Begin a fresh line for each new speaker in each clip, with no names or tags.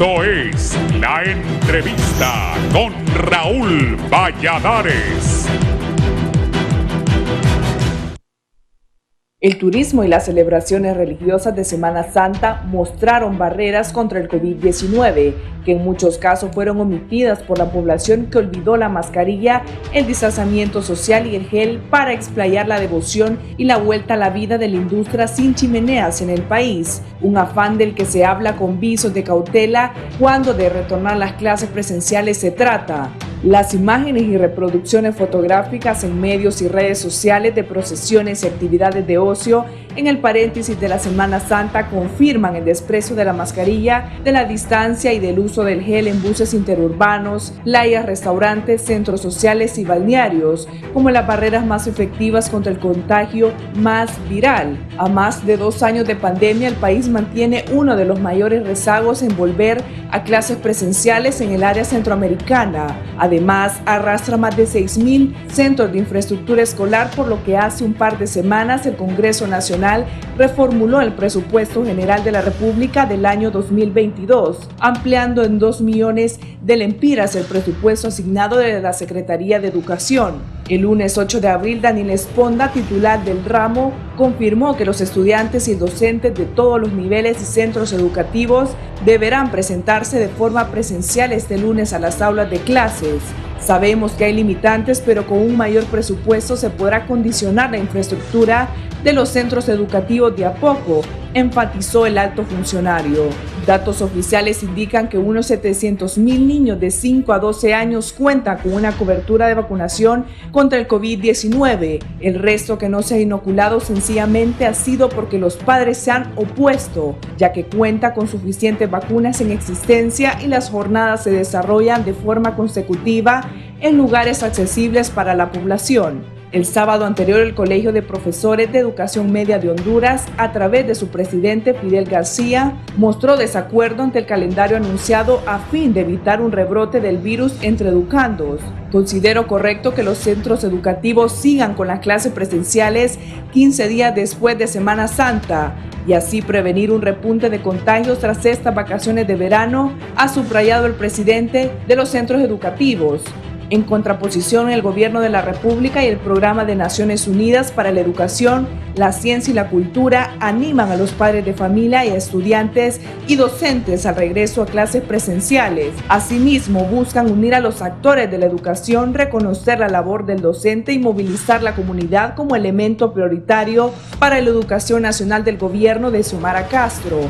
Esto es La Entrevista con Raúl Valladares.
El turismo y las celebraciones religiosas de Semana Santa mostraron barreras contra el COVID-19, que en muchos casos fueron omitidas por la población que olvidó la mascarilla, el distanciamiento social y el gel para explayar la devoción y la vuelta a la vida de la industria sin chimeneas en el país. Un afán del que se habla con visos de cautela cuando de retornar las clases presenciales se trata. Las imágenes y reproducciones fotográficas en medios y redes sociales de procesiones y actividades de ocio en el paréntesis de la Semana Santa confirman el desprecio de la mascarilla, de la distancia y del uso del gel en buses interurbanos, playas, restaurantes, centros sociales y balnearios, como las barreras más efectivas contra el contagio más viral. A más de 2 años de pandemia, el país mantiene uno de los mayores rezagos en volver a clases presenciales en el área centroamericana. Además, arrastra más de 6.000 centros de infraestructura escolar, por lo que hace un par de semanas el Congreso Nacional reformuló el presupuesto general de la República del año 2022, ampliando en 2 millones de lempiras el presupuesto asignado de la Secretaría de Educación. El lunes 8 de abril, Daniel Esponda, titular del ramo, confirmó que los estudiantes y docentes de todos los niveles y centros educativos deberán presentarse de forma presencial este lunes a las aulas de clases. Sabemos que hay limitantes, pero con un mayor presupuesto se podrá condicionar la infraestructura de los centros educativos de a poco, enfatizó el alto funcionario. Datos oficiales indican que unos 700,000 niños de 5 a 12 años cuentan con una cobertura de vacunación contra el COVID-19. El resto que no se ha inoculado sencillamente ha sido porque los padres se han opuesto, ya que cuenta con suficientes vacunas en existencia y las jornadas se desarrollan de forma consecutiva en lugares accesibles para la población. El sábado anterior, el Colegio de Profesores de Educación Media de Honduras, a través de su presidente Fidel García, mostró desacuerdo ante el calendario anunciado a fin de evitar un rebrote del virus entre educandos. Considero correcto que los centros educativos sigan con las clases presenciales 15 días después de Semana Santa y así prevenir un repunte de contagios tras estas vacaciones de verano, ha subrayado el presidente de los centros educativos. En contraposición, el Gobierno de la República y el Programa de Naciones Unidas para la Educación, la Ciencia y la Cultura animan a los padres de familia y a estudiantes y docentes al regreso a clases presenciales. Asimismo, buscan unir a los actores de la educación, reconocer la labor del docente y movilizar la comunidad como elemento prioritario para la educación nacional del gobierno de Xiomara Castro.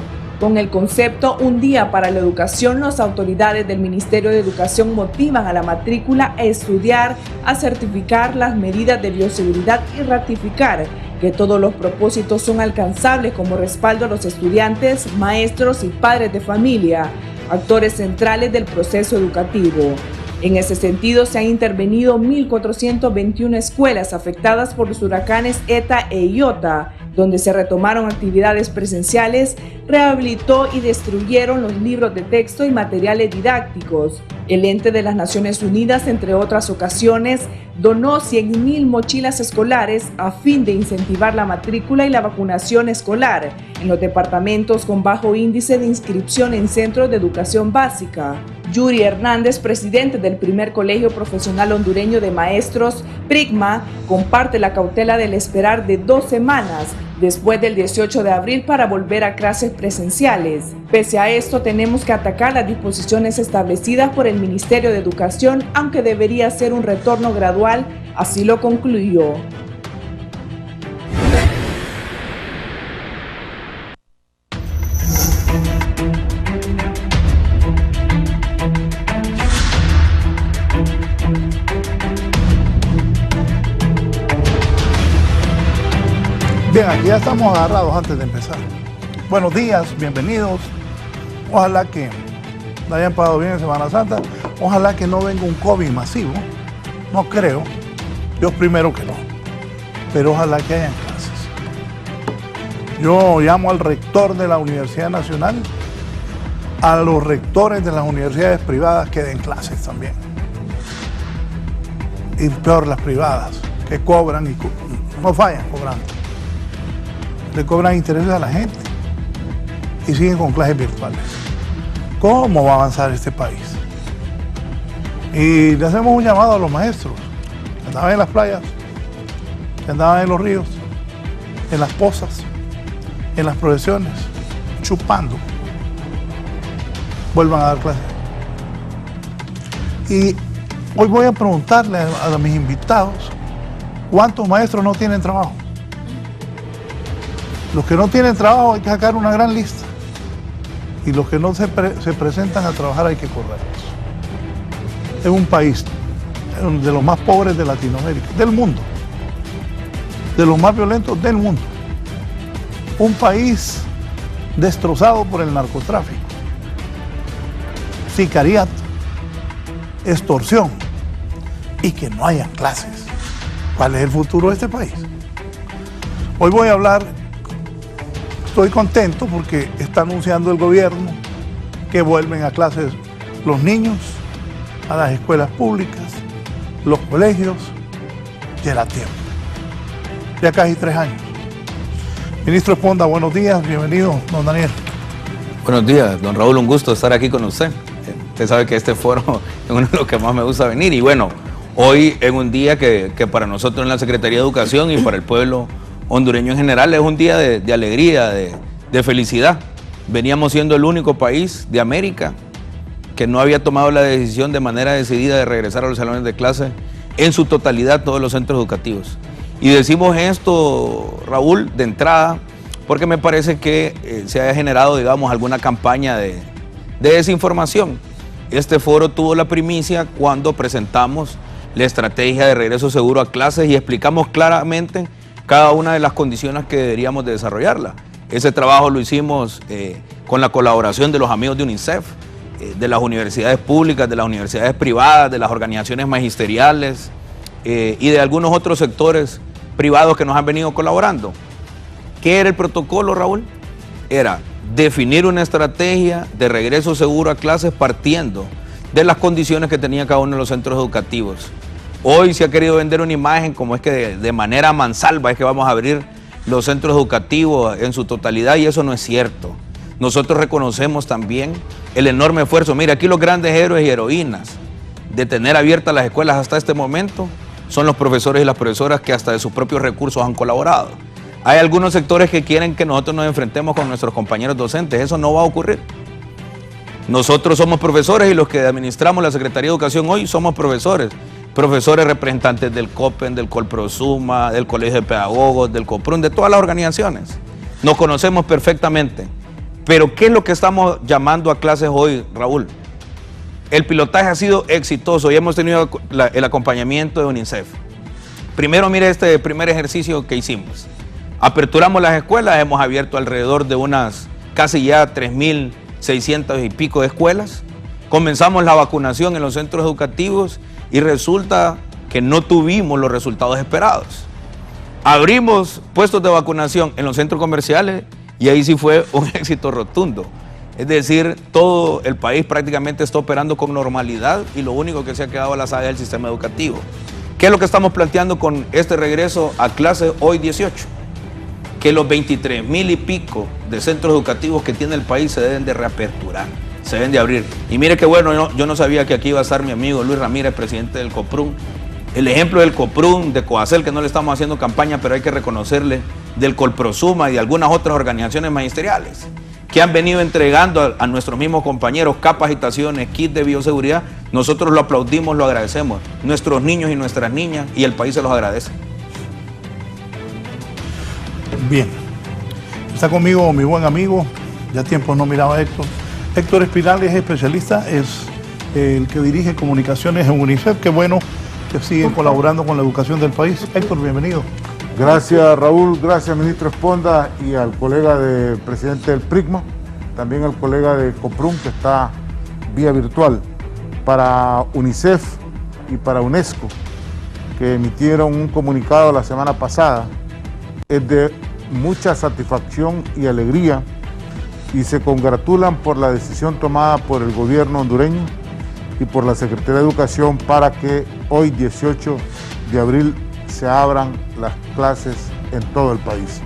Con el concepto Un Día para la Educación, las autoridades del Ministerio de Educación motivan a la matrícula a estudiar, a certificar las medidas de bioseguridad y ratificar que todos los propósitos son alcanzables como respaldo a los estudiantes, maestros y padres de familia, actores centrales del proceso educativo. En ese sentido, se han intervenido 1.421 escuelas afectadas por los huracanes ETA e Iota, donde se retomaron actividades presenciales, rehabilitó y destruyeron los libros de texto y materiales didácticos. El ente de las Naciones Unidas, entre otras ocasiones, donó 100,000 mochilas escolares a fin de incentivar la matrícula y la vacunación escolar en los departamentos con bajo índice de inscripción en centros de educación básica. Yuri Hernández, presidente del primer colegio profesional hondureño de maestros, PRIGMA, comparte la cautela del esperar de 2 semanas después del 18 de abril para volver a clases presenciales. Pese a esto, tenemos que atacar las disposiciones establecidas por el Ministerio de Educación, aunque debería ser un retorno gradual, así lo concluyó.
Bien, aquí ya estamos agarrados antes de empezar. Buenos días, bienvenidos. Ojalá que la hayan pasado bien en Semana Santa. Ojalá que no venga un COVID masivo. No creo. Dios primero que no. Pero ojalá que hayan clases. Yo llamo al rector de la Universidad Nacional, a los rectores de las universidades privadas que den clases también. Y peor las privadas, que cobran y no fallan cobrando. Le cobran intereses a la gente y siguen con clases virtuales. cómo va a avanzar este país. Y le hacemos un llamado a los maestros que andaban en las playas, que andaban en los ríos, en las pozas, en las procesiones, chupando. Vuelvan a dar clases. Y hoy voy a preguntarle a mis invitados cuántos maestros no tienen trabajo. Los que no tienen trabajo hay que sacar una gran lista. Y los que no se presentan a trabajar hay que correrlos. Es un país de los más pobres de Latinoamérica, del mundo, de los más violentos del mundo. Un país destrozado por el narcotráfico, sicariato, extorsión y que no hayan clases. ¿Cuál es el futuro de este país? Hoy voy a hablar, estoy contento porque está anunciando el gobierno que vuelven a clases los niños, a las escuelas públicas, los colegios, ya era tiempo. Ya casi 3 años. Ministro Esponda, buenos días, bienvenido, don Daniel.
Buenos días, don Raúl, un gusto estar aquí con usted. Usted sabe que este foro es uno de los que más me gusta venir y bueno, hoy en un día que para nosotros en la Secretaría de Educación y para el pueblo hondureño en general es un día de alegría, de felicidad. Veníamos siendo el único país de América que no había tomado la decisión de manera decidida de regresar a los salones de clase en su totalidad todos los centros educativos. Y decimos esto, Raúl, de entrada, porque me parece que se haya generado, digamos, alguna campaña de desinformación. Este foro tuvo la primicia cuando presentamos la estrategia de regreso seguro a clases y explicamos claramente cada una de las condiciones que deberíamos de desarrollarla. Ese trabajo lo hicimos con la colaboración de los amigos de UNICEF, de las universidades públicas, de las universidades privadas, de las organizaciones magisteriales y de algunos otros sectores privados que nos han venido colaborando. ¿Qué era el protocolo, Raúl? Era definir una estrategia de regreso seguro a clases partiendo de las condiciones que tenía cada uno de los centros educativos. Hoy se ha querido vender una imagen como es que de manera mansalva es que vamos a abrir los centros educativos en su totalidad y eso no es cierto. Nosotros reconocemos también el enorme esfuerzo. Mira, aquí los grandes héroes y heroínas de tener abiertas las escuelas hasta este momento son los profesores y las profesoras que hasta de sus propios recursos han colaborado. Hay algunos sectores que quieren que nosotros nos enfrentemos con nuestros compañeros docentes. Eso no va a ocurrir. Nosotros somos profesores y los que administramos la Secretaría de Educación hoy somos profesores. Profesores representantes del COPEN, del Colprosuma, del Colegio de Pedagogos, del COPRUN, de todas las organizaciones. Nos conocemos perfectamente. Pero ¿qué es lo que estamos llamando a clases hoy, Raúl? El pilotaje ha sido exitoso y hemos tenido el acompañamiento de UNICEF. Primero, mire este primer ejercicio que hicimos. Aperturamos las escuelas, hemos abierto alrededor de unas casi ya 3.600 y pico de escuelas. Comenzamos la vacunación en los centros educativos y resulta que no tuvimos los resultados esperados. Abrimos puestos de vacunación en los centros comerciales y ahí sí fue un éxito rotundo. Es decir, todo el país prácticamente está operando con normalidad y lo único que se ha quedado a la saga es el sistema educativo. ¿Qué es lo que estamos planteando con este regreso a clases hoy 18? Que los 23.000 y pico de centros educativos que tiene el país se deben de reaperturar, se deben de abrir. Y mire qué bueno, yo no sabía que aquí iba a estar mi amigo Luis Ramírez, presidente del COPRUN. El ejemplo del COPRUN, de COACEL, que no le estamos haciendo campaña, pero hay que reconocerle, del Colprosuma y de algunas otras organizaciones magisteriales, que han venido entregando a nuestros mismos compañeros capacitaciones, kits de bioseguridad. Nosotros lo aplaudimos, lo agradecemos. Nuestros niños y nuestras niñas y el país se los agradece.
Bien, está conmigo mi buen amigo, ya tiempo no miraba a Héctor. Héctor Espinal es especialista, es el que dirige comunicaciones en UNICEF. Qué bueno que siguen colaborando con la educación del país. Héctor, bienvenido.
Gracias, Raúl, gracias, ministro Esponda, y al colega del presidente del PRICMA, también al colega de COPRUN, que está vía virtual, para UNICEF y para UNESCO, que emitieron un comunicado la semana pasada. Es de mucha satisfacción y alegría y se congratulan por la decisión tomada por el gobierno hondureño y por la Secretaría de Educación para que hoy, 18 de abril, se abran las clases en todo el país.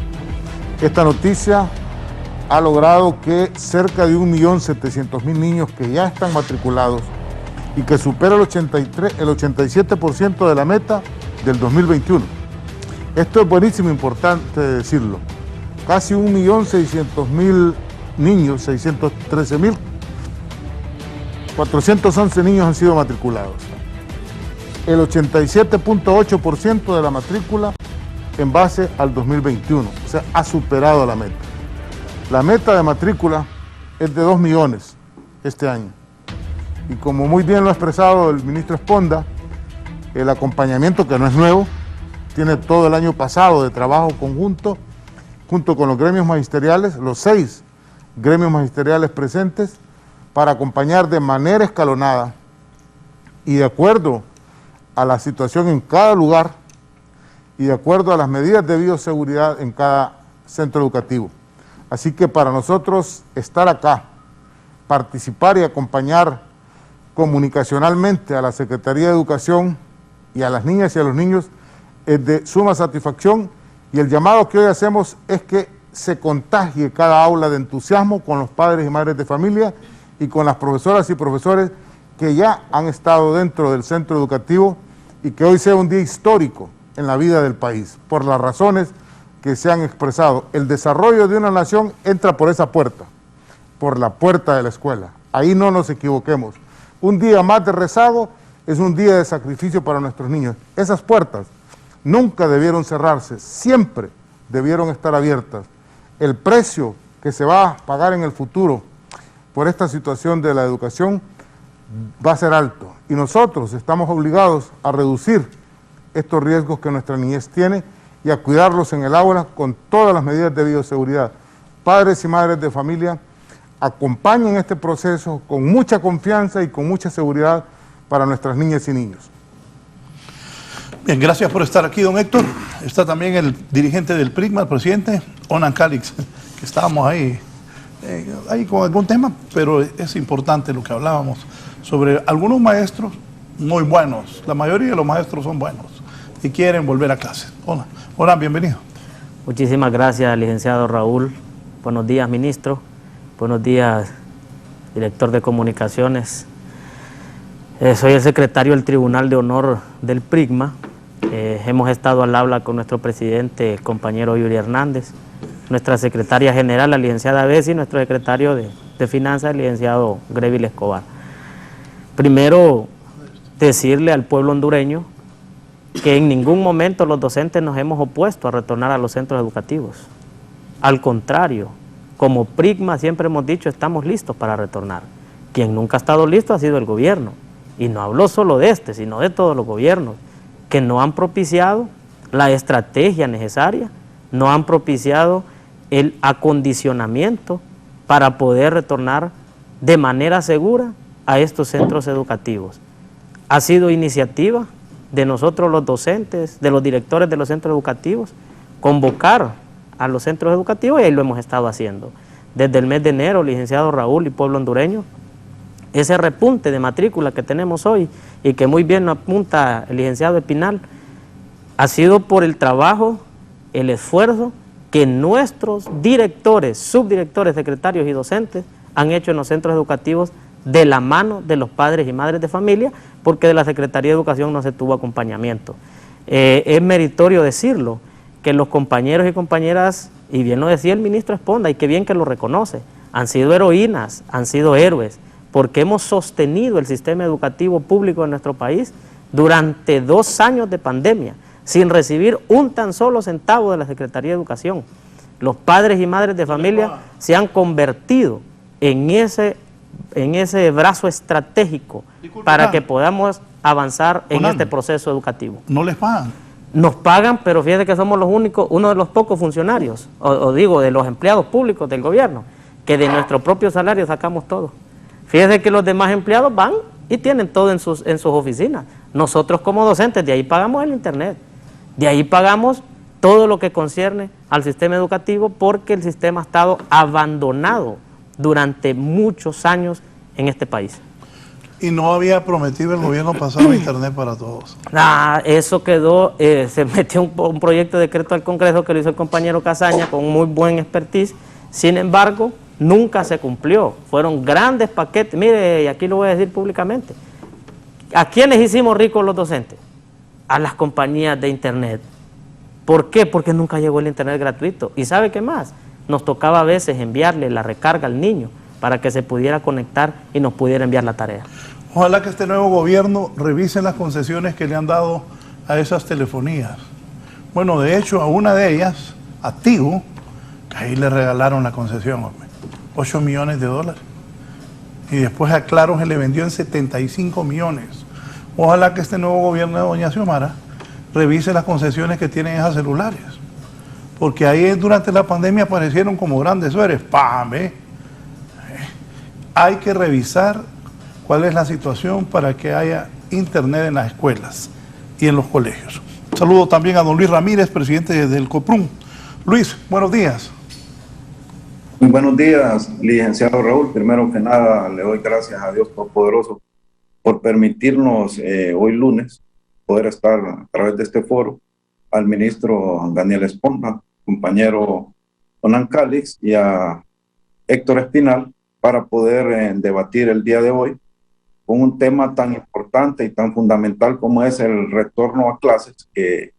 Esta noticia ha logrado que cerca de 1.700.000 niños que ya están matriculados y que supera el 87% de la meta del 2021. Esto es buenísimo, importante decirlo. Casi 1.600.000 niños, 613.411 niños han sido matriculados. El 87.8% de la matrícula en base al 2021, o sea, ha superado la meta. La meta de matrícula es de 2 millones este año. Y como muy bien lo ha expresado el ministro Esponda, el acompañamiento, que no es nuevo, tiene todo el año pasado de trabajo conjunto, junto con los gremios magisteriales, los 6 gremios magisteriales presentes, para acompañar de manera escalonada y de acuerdo a la situación en cada lugar y de acuerdo a las medidas de bioseguridad en cada centro educativo. Así que para nosotros estar acá, participar y acompañar comunicacionalmente a la Secretaría de Educación y a las niñas y a los niños es de suma satisfacción, y el llamado que hoy hacemos es que se contagie cada aula de entusiasmo con los padres y madres de familia y con las profesoras y profesores que ya han estado dentro del centro educativo, y que hoy sea un día histórico en la vida del país, por las razones que se han expresado. El desarrollo de una nación entra por esa puerta, por la puerta de la escuela. Ahí no nos equivoquemos. Un día más de rezago es un día de sacrificio para nuestros niños. Esas puertas nunca debieron cerrarse, siempre debieron estar abiertas. El precio que se va a pagar en el futuro por esta situación de la educación va a ser alto, y nosotros estamos obligados a reducir estos riesgos que nuestra niñez tiene y a cuidarlos en el aula con todas las medidas de bioseguridad. Padres y madres de familia, acompañen este proceso con mucha confianza y con mucha seguridad para nuestras niñas y niños.
Bien, gracias por estar aquí, don Héctor. Está también el dirigente del PRIGMA, el presidente Onan Calix, que estábamos ahí con algún tema, pero es importante lo que hablábamos sobre algunos maestros muy buenos. La mayoría de los maestros son buenos y quieren volver a clase. Onan, bienvenido.
Muchísimas gracias, licenciado Raúl. Buenos días, ministro. Buenos días, director de comunicaciones. Soy el secretario del Tribunal de Honor del PRIGMA. Hemos estado al habla con nuestro presidente, compañero Yuri Hernández, nuestra secretaria general, la licenciada Bessi, y nuestro secretario de Finanzas, el licenciado Greville Escobar. Primero, decirle al pueblo hondureño que en ningún momento los docentes nos hemos opuesto a retornar a los centros educativos. Al contrario, como PRIGMA siempre hemos dicho, estamos listos para retornar. Quien nunca ha estado listo ha sido el gobierno, y no hablo solo de este, sino de todos los gobiernos, que no han propiciado la estrategia necesaria, no han propiciado el acondicionamiento para poder retornar de manera segura a estos centros educativos. Ha sido iniciativa de nosotros los docentes, de los directores de los centros educativos, convocar a los centros educativos, y ahí lo hemos estado haciendo. Desde el mes de enero, licenciado Raúl y pueblo hondureño, ese repunte de matrícula que tenemos hoy, y que muy bien lo apunta el licenciado Espinal, ha sido por el trabajo, el esfuerzo que nuestros directores, subdirectores, secretarios y docentes han hecho en los centros educativos de la mano de los padres y madres de familia, porque de la Secretaría de Educación no se tuvo acompañamiento. Es meritorio decirlo, que los compañeros y compañeras, y bien lo decía el ministro Esponda, y qué bien que lo reconoce, han sido heroínas, han sido héroes, porque hemos sostenido el sistema educativo público de nuestro país durante 2 años de pandemia, sin recibir un tan solo centavo de la Secretaría de Educación. Los padres y madres de familia se han convertido en ese brazo estratégico para que podamos avanzar en este proceso educativo.
¿No les pagan?
Nos pagan, pero fíjate que somos los únicos, uno de los pocos funcionarios, o digo, de los empleados públicos del gobierno, que de nuestro propio salario sacamos todo. Fíjate que los demás empleados van y tienen todo en sus oficinas. Nosotros como docentes, de ahí pagamos el internet, de ahí pagamos todo lo que concierne al sistema educativo, porque el sistema ha estado abandonado durante muchos años en este país.
Y no había prometido el gobierno pasado internet para todos.
Eso quedó, se metió un proyecto de decreto al Congreso que lo hizo el compañero Casaña con muy buen expertise. Sin embargo, nunca se cumplió. Fueron grandes paquetes. Mire, y aquí lo voy a decir públicamente. ¿A quiénes hicimos ricos los docentes? A las compañías de internet. ¿Por qué? Porque nunca llegó el internet gratuito. ¿Y sabe qué más? Nos tocaba a veces enviarle la recarga al niño para que se pudiera conectar y nos pudiera enviar la tarea.
Ojalá que este nuevo gobierno revise las concesiones que le han dado a esas telefonías. Bueno, de hecho, a una de ellas, a Tigo, ahí le regalaron la concesión, hombre, $8 millones. Y después a Claro se le vendió en 75 millones. Ojalá que este nuevo gobierno de doña Xiomara revise las concesiones que tienen esas celulares. Porque ahí durante la pandemia aparecieron como grandes sueres. ¡Pam! Hay que revisar cuál es la situación para que haya internet en las escuelas y en los colegios. Saludo también a don Luis Ramírez, presidente del COPRUM. Luis, buenos días.
Muy buenos días, licenciado Raúl. Primero que nada, le doy gracias a Dios Todopoderoso por permitirnos hoy lunes poder estar a través de este foro, al ministro Daniel Esponda, compañero Onan Calix y a Héctor Espinal para poder debatir el día de hoy con un tema tan importante y tan fundamental como es el retorno a clases, que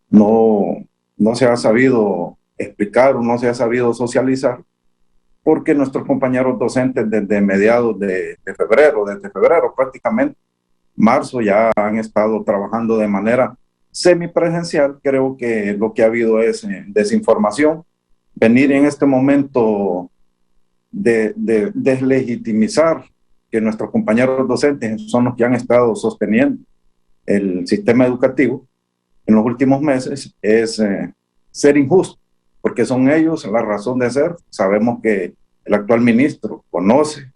no se ha sabido explicar o no se ha sabido socializar, porque nuestros compañeros docentes desde mediados de febrero, desde febrero prácticamente, marzo, ya han estado trabajando de manera semipresencial. Creo que lo que ha habido es desinformación. Venir en este momento de deslegitimizar que nuestros compañeros docentes son los que han estado sosteniendo el sistema educativo en los últimos meses es ser injusto, porque son ellos la razón de ser. Sabemos que el actual ministro conoce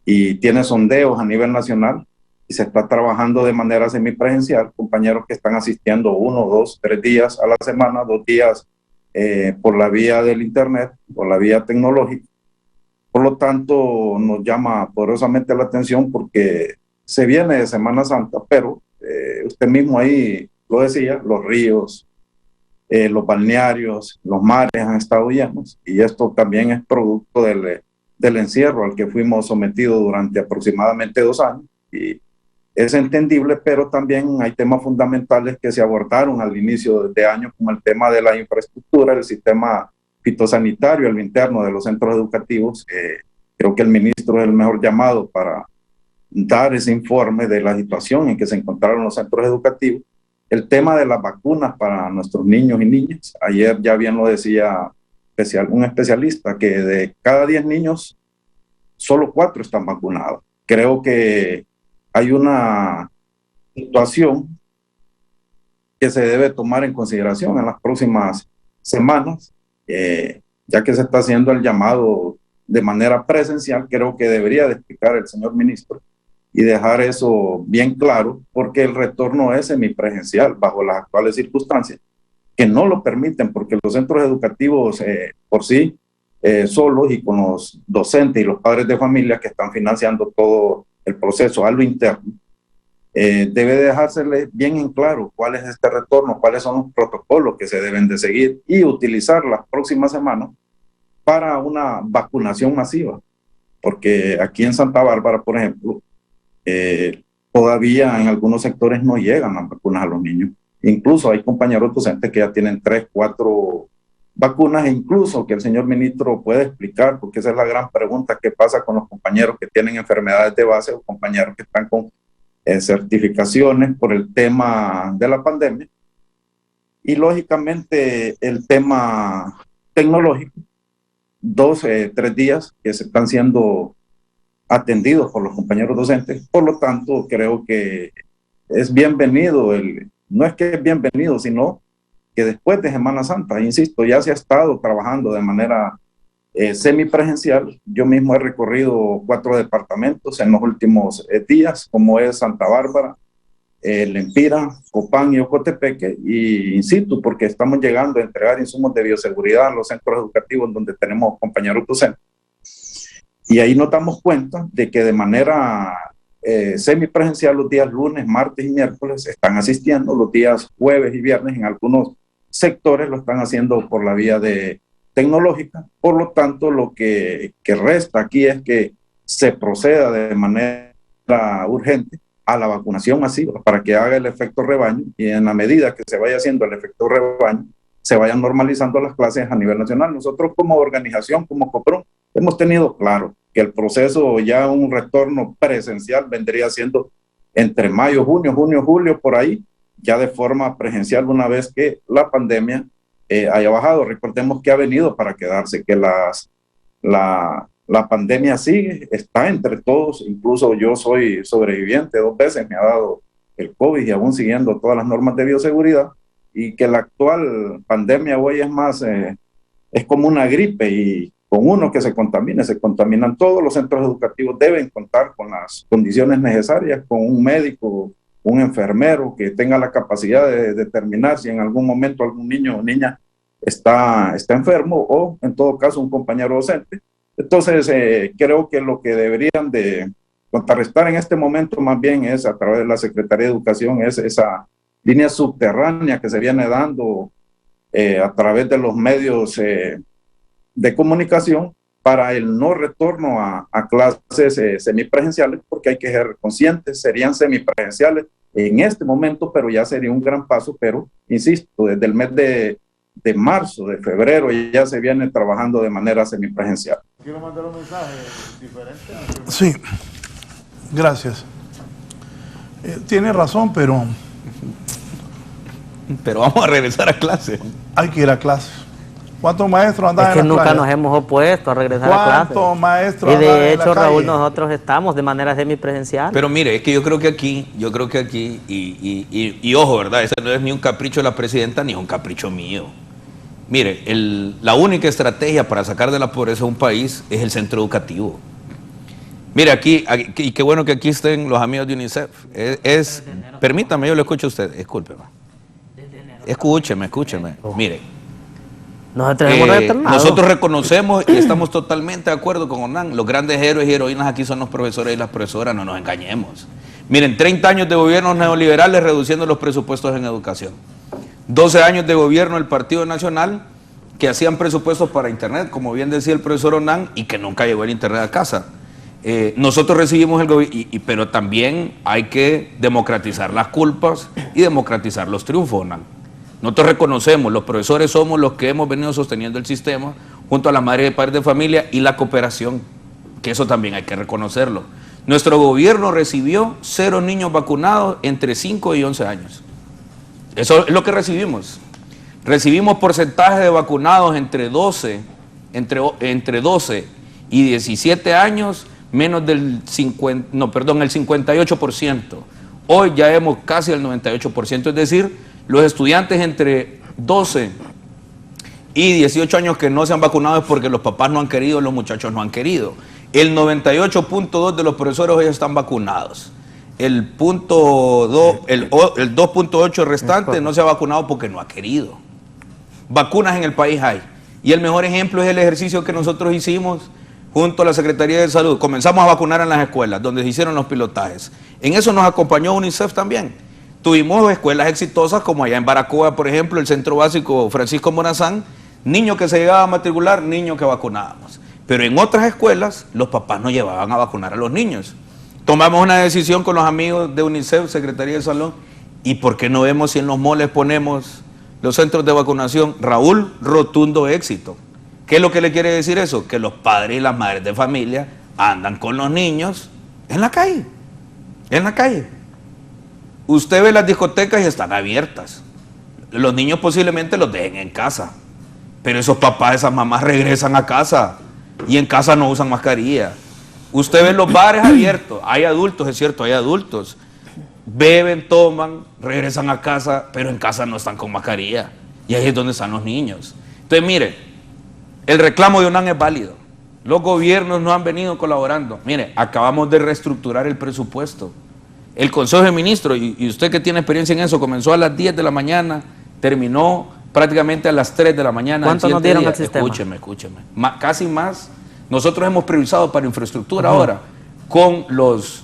y tiene sondeos a nivel nacional y se está trabajando de manera semipresencial, compañeros que están asistiendo 1, 2, 3 días a la semana, 2 días por la vía del internet, por la vía tecnológica. Por lo tanto, nos llama poderosamente la atención porque se viene de Semana Santa, pero usted mismo ahí lo decía, los ríos, los balnearios, los mares han estado llenos, y esto también es producto del encierro al que fuimos sometidos durante aproximadamente 2 años, y es entendible, pero también hay temas fundamentales que se abordaron al inicio de año, como el tema de la infraestructura, el sistema fitosanitario, el interno de los centros educativos. Creo que el ministro es el mejor llamado para dar ese informe de la situación en que se encontraron los centros educativos. El tema de las vacunas para nuestros niños y niñas. Ayer ya bien lo decía un especialista, que de cada 10 niños, solo 4 están vacunados. Creo que hay una situación que se debe tomar en consideración en las próximas semanas, ya que se está haciendo el llamado de manera presencial. Creo que debería de explicar el señor ministro y dejar eso bien claro, porque el retorno es semipresencial bajo las actuales circunstancias, que no lo permiten, porque los centros educativos por sí solos, y con los docentes y los padres de familia que están financiando todo el proceso a lo interno, debe dejársele bien en claro cuál es este retorno, cuáles son los protocolos que se deben de seguir y utilizar las próximas semanas para una vacunación masiva, porque aquí en Santa Bárbara, por ejemplo, todavía en algunos sectores no llegan las vacunas a los niños. Incluso hay compañeros docentes que ya tienen 3, 4 vacunas, e incluso que el señor ministro puede explicar, porque esa es la gran pregunta: ¿qué pasa con los compañeros que tienen enfermedades de base o compañeros que están con certificaciones por el tema de la pandemia? Y lógicamente el tema tecnológico, 2, 3 días que se están siendo atendidos por los compañeros docentes. Por lo tanto, creo que es bienvenido, no es que es bienvenido, sino que después de Semana Santa, insisto, ya se ha estado trabajando de manera semipresencial. Yo mismo he recorrido 4 departamentos en los últimos días, como es Santa Bárbara, Lempira, Copán y Ocotepeque, y in situ, porque estamos llegando a entregar insumos de bioseguridad a los centros educativos donde tenemos compañeros docentes. Y ahí nos damos cuenta de que de manera semipresencial los días lunes, martes y miércoles están asistiendo, los días jueves y viernes en algunos sectores lo están haciendo por la vía de tecnológica. Por lo tanto, lo que resta aquí es que se proceda de manera urgente a la vacunación masiva para que haga el efecto rebaño, y en la medida que se vaya haciendo el efecto rebaño, se vayan normalizando las clases a nivel nacional. Nosotros como organización, como COPRUM, hemos tenido claro que el proceso, ya un retorno presencial vendría siendo entre mayo, junio, julio, por ahí, ya de forma presencial, una vez que la pandemia haya bajado. Recordemos que ha venido para quedarse, que la pandemia sigue, está entre todos. Incluso yo soy sobreviviente 2 veces, me ha dado el COVID y aún siguiendo todas las normas de bioseguridad, y que la actual pandemia hoy es más, es como una gripe, y con uno que se contaminan todos. Los centros educativos deben contar con las condiciones necesarias, con un médico, un enfermero que tenga la capacidad de determinar si en algún momento algún niño o niña está enfermo, o en todo caso un compañero docente. Entonces, creo que lo que deberían de contrarrestar en este momento más bien es, a través de la Secretaría de Educación, es esa línea subterránea que se viene dando a través de los medios de comunicación para el no retorno a clases semipresenciales, porque hay que ser conscientes, serían semipresenciales en este momento, pero ya sería un gran paso. Pero, insisto, desde el mes de marzo, de febrero, ya se viene trabajando de manera semipresencial.
Quiero mandar un mensaje diferente.
Sí, gracias. Tiene razón, pero
vamos a regresar a clase.
hay que ir a clase. ¿Cuántos maestros andan
Es que
en la
nunca
playa?
nos hemos opuesto a regresar a clases.
¿Cuántos maestros
Y
andan
de
en la
hecho, Raúl,
calle?
nosotros estamos de manera semipresencial.
Pero mire, es que yo creo que aquí, y ojo, ¿verdad? Ese no es ni un capricho de la presidenta ni es un capricho mío. Mire, la única estrategia para sacar de la pobreza a un país es el centro educativo. Mire, aquí, y qué bueno que aquí estén los amigos de UNICEF. Permítame, yo lo escucho a usted, discúlpeme. Escúcheme. Mire. Nosotros reconocemos y estamos totalmente de acuerdo con Hernán. Los grandes héroes y heroínas aquí son los profesores y las profesoras, no nos engañemos. Miren, 30 años de gobiernos neoliberales reduciendo los presupuestos en educación. 12 años de gobierno del Partido Nacional que hacían presupuestos para internet, como bien decía el profesor Hernán, y que nunca llegó el internet a casa. Nosotros recibimos el gobierno, pero también hay que democratizar las culpas y democratizar los triunfos, Hernán. Nosotros reconocemos, los profesores somos los que hemos venido sosteniendo el sistema, junto a las madres y padres de familia y la cooperación, que eso también hay que reconocerlo. Nuestro gobierno recibió 0 niños vacunados entre 5 y 11 años. Eso es lo que recibimos. Recibimos porcentaje de vacunados entre 12 y 17 años, menos del el 58%. Hoy ya hemos casi el 98%, es decir, los estudiantes entre 12 y 18 años que no se han vacunado es porque los papás no han querido, los muchachos no han querido. El 98.2% de los profesores hoy están vacunados. El 2.8% restante no se ha vacunado porque no ha querido. Vacunas en el país hay. Y el mejor ejemplo es el ejercicio que nosotros hicimos junto a la Secretaría de Salud. Comenzamos a vacunar en las escuelas, donde se hicieron los pilotajes. En eso nos acompañó UNICEF también. Tuvimos escuelas exitosas como allá en Baracoa, por ejemplo, el Centro Básico Francisco Morazán, niños que se llegaban a matricular, niños que vacunábamos. Pero en otras escuelas, los papás no llevaban a vacunar a los niños. Tomamos una decisión con los amigos de UNICEF, Secretaría de Salud, y ¿por qué no vemos si en los moles ponemos los centros de vacunación? Raúl, rotundo éxito. ¿Qué es lo que le quiere decir eso? Que los padres y las madres de familia andan con los niños en la calle. Usted ve las discotecas y están abiertas. Los niños posiblemente los dejen en casa. Pero esos papás, esas mamás regresan a casa y en casa no usan mascarilla. Usted ve los bares abiertos. Hay adultos, es cierto, hay adultos. Beben, toman, regresan a casa, pero en casa no están con mascarilla. Y ahí es donde están los niños. Entonces, mire, el reclamo de UNAM es válido. Los gobiernos no han venido colaborando. Mire, acabamos de reestructurar el presupuesto. El Consejo de Ministros, y usted que tiene experiencia en eso, comenzó a las 10 de la mañana, terminó prácticamente a las 3 de la mañana.
¿Cuánto nos dieron al sistema?
Escúcheme. Casi más. Nosotros hemos priorizado para infraestructura ahora, con los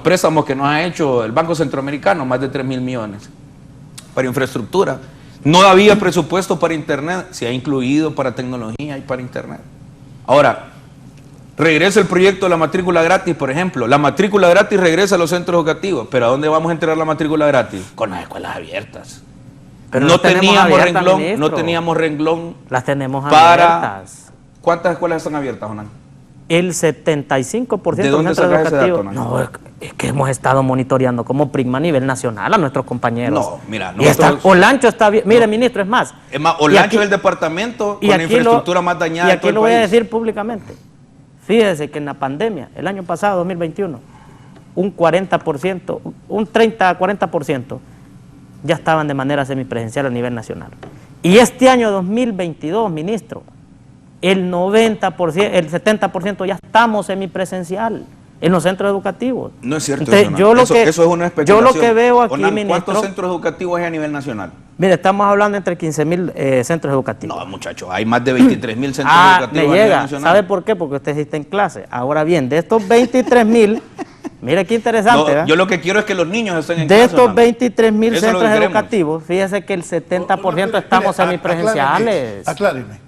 préstamos que nos ha hecho el Banco Centroamericano, más de 3.000 millones para infraestructura. No había presupuesto para internet, se ha incluido para tecnología y para internet. Ahora, regresa el proyecto de la matrícula gratis, por ejemplo. La matrícula gratis regresa a los centros educativos, pero ¿a dónde vamos a entregar la matrícula gratis? Con las escuelas abiertas.
Pero
no
las tenemos
teníamos
abiertas,
renglón,
ministro.
no teníamos renglón.
Las tenemos
para...
abiertas.
¿Cuántas escuelas están abiertas, Jonán?
El 75%
¿De
de los
dónde
centros
sacas ese dato,
educativos. No, es que hemos estado monitoreando como Prigma a nivel nacional a nuestros compañeros.
No, mira,
y está, Olancho está bien. Mire, ministro, es más.
Es más, Olancho es el departamento con la infraestructura más dañada
y
de todo
aquí
el
lo voy a
país.
decir públicamente. Fíjese que en la pandemia, el año pasado, 2021, un 40%, un 30-40% ya estaban de manera semipresencial a nivel nacional. Y este año 2022, ministro, el 90%, el 70% ya estamos semipresencial en los centros educativos.
No es cierto.
Entonces,
eso es una especulación.
Yo lo que veo aquí,
Onan,
ministro...
¿cuántos centros educativos hay a nivel nacional?
Mire, estamos hablando entre 15.000 centros educativos.
No, muchachos, hay más de 23.000 centros educativos
me
a nivel
llega.
nacional.
¿Sabe por qué? Porque usted sí está en clase. Ahora bien, de estos 23.000, mire qué interesante,
No, yo lo que quiero es que los niños estén en
de
clase.
estos
Onan.
23.000
Eso es lo
centros
que queremos.
educativos, fíjese que el 70% estamos semipresenciales.
Acláreme.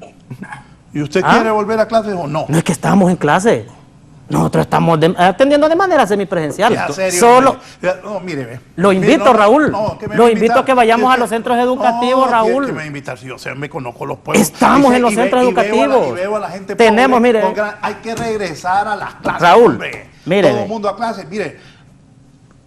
¿Y usted
¿Ah?
quiere volver a clases o no?
No es que estamos en clase. Nosotros estamos atendiendo de manera semipresencial.
Ya, serio,
Solo
hombre. No, mire.
lo
Mire,
invito,
no,
Raúl.
no, que me
Lo
va a
invito
invitar.
a que vayamos a
Que-
los centros educativos,
no,
Raúl.
Que me va a invitar, si yo me conozco los pueblos.
Estamos
Y sé-
en los
y ve-
centros
y veo a la-
educativos.
y veo a la gente
Tenemos,
pobre
mire.
hay que regresar a las clases,
Raúl,
hombre.
mire.
Todo el mundo a clases. Mire,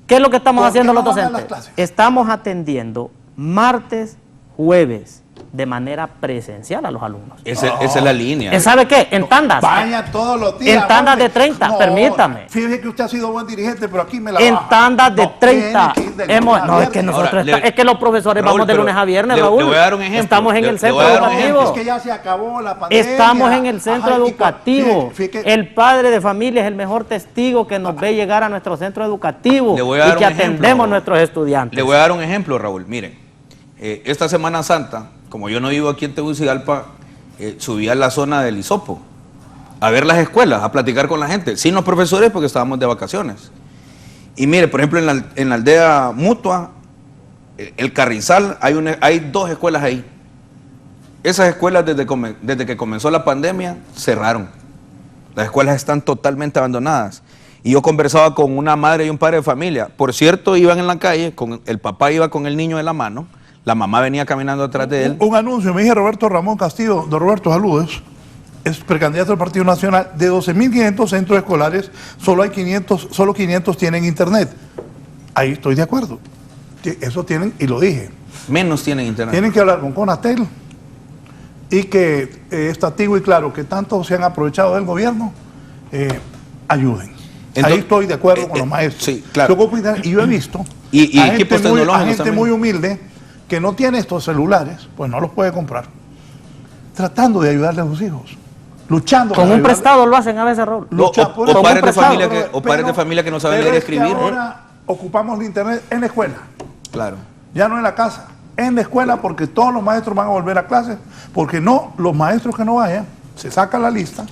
¿Qué es lo que estamos
¿Por qué
haciendo
no
los
van a las
docentes?
clases?
Estamos atendiendo martes, jueves, de manera presencial a los alumnos.
Esa es la línea.
¿Sabe qué? En tandas.
vaya todos los días.
En tandas
hombre.
de 30, permítame.
Fíjese que usted ha sido buen dirigente, pero aquí me la
En
baja.
tandas de
No,
30.
tiene que ir de lunes a
No, es que
viernes.
nosotros
Ahora,
es que los profesores
Raúl,
vamos de
pero
lunes a viernes,
le
Raúl.
voy a dar un ejemplo.
Estamos en
Le
el centro
voy a dar un
educativo.
Es que ya se acabó la pandemia.
Estamos en el centro
Ajá, y
educativo.
fíjate,
El padre de familia es el mejor testigo que nos ve llegar a nuestro centro educativo
Le voy a dar
y que
un ejemplo,
atendemos a
Raúl.
nuestros estudiantes.
Le voy a dar un ejemplo, Raúl. Miren, esta Semana Santa, como yo no vivo aquí en Tegucigalpa, subí a la zona del Hisopo a ver las escuelas, a platicar con la gente, sin los profesores porque estábamos de vacaciones. Y mire, por ejemplo, en la aldea Mutua, el Carrizal, hay 2 escuelas ahí. Esas escuelas desde que comenzó la pandemia cerraron. Las escuelas están totalmente abandonadas. Y yo conversaba con una madre y un padre de familia. Por cierto, iban en la calle, el papá iba con el niño de la mano, la mamá venía caminando atrás de él.
Un anuncio, me dije Roberto Ramón Castillo, don Roberto, saludos, es precandidato del Partido Nacional. De 12.500 centros escolares, solo 500 tienen internet. Ahí estoy de acuerdo. Eso tienen, y lo dije.
Menos tienen internet.
Tienen que hablar con Conatel y que es testigo y claro que tanto se han aprovechado del gobierno, ayuden.
Entonces,
ahí estoy de acuerdo con los maestros.
sí, claro.
Y yo he visto
Y
a
equipos
gente muy,
tecnológicos también.
muy humilde que no tiene estos celulares, pues no los puede comprar, tratando de ayudarle a sus hijos, luchando
Con
para
un
ayudarle.
prestado lo hacen a veces, Raúl.
Lucha por eso.
O padres de
prestado,
familia padres de familia que no saben
pero
leer y
es que
escribir.
ahora ocupamos el internet en la escuela,
Claro.
ya no en la casa, en la escuela, porque todos los maestros van a volver a clases, porque no, los maestros que no vayan, se saca la lista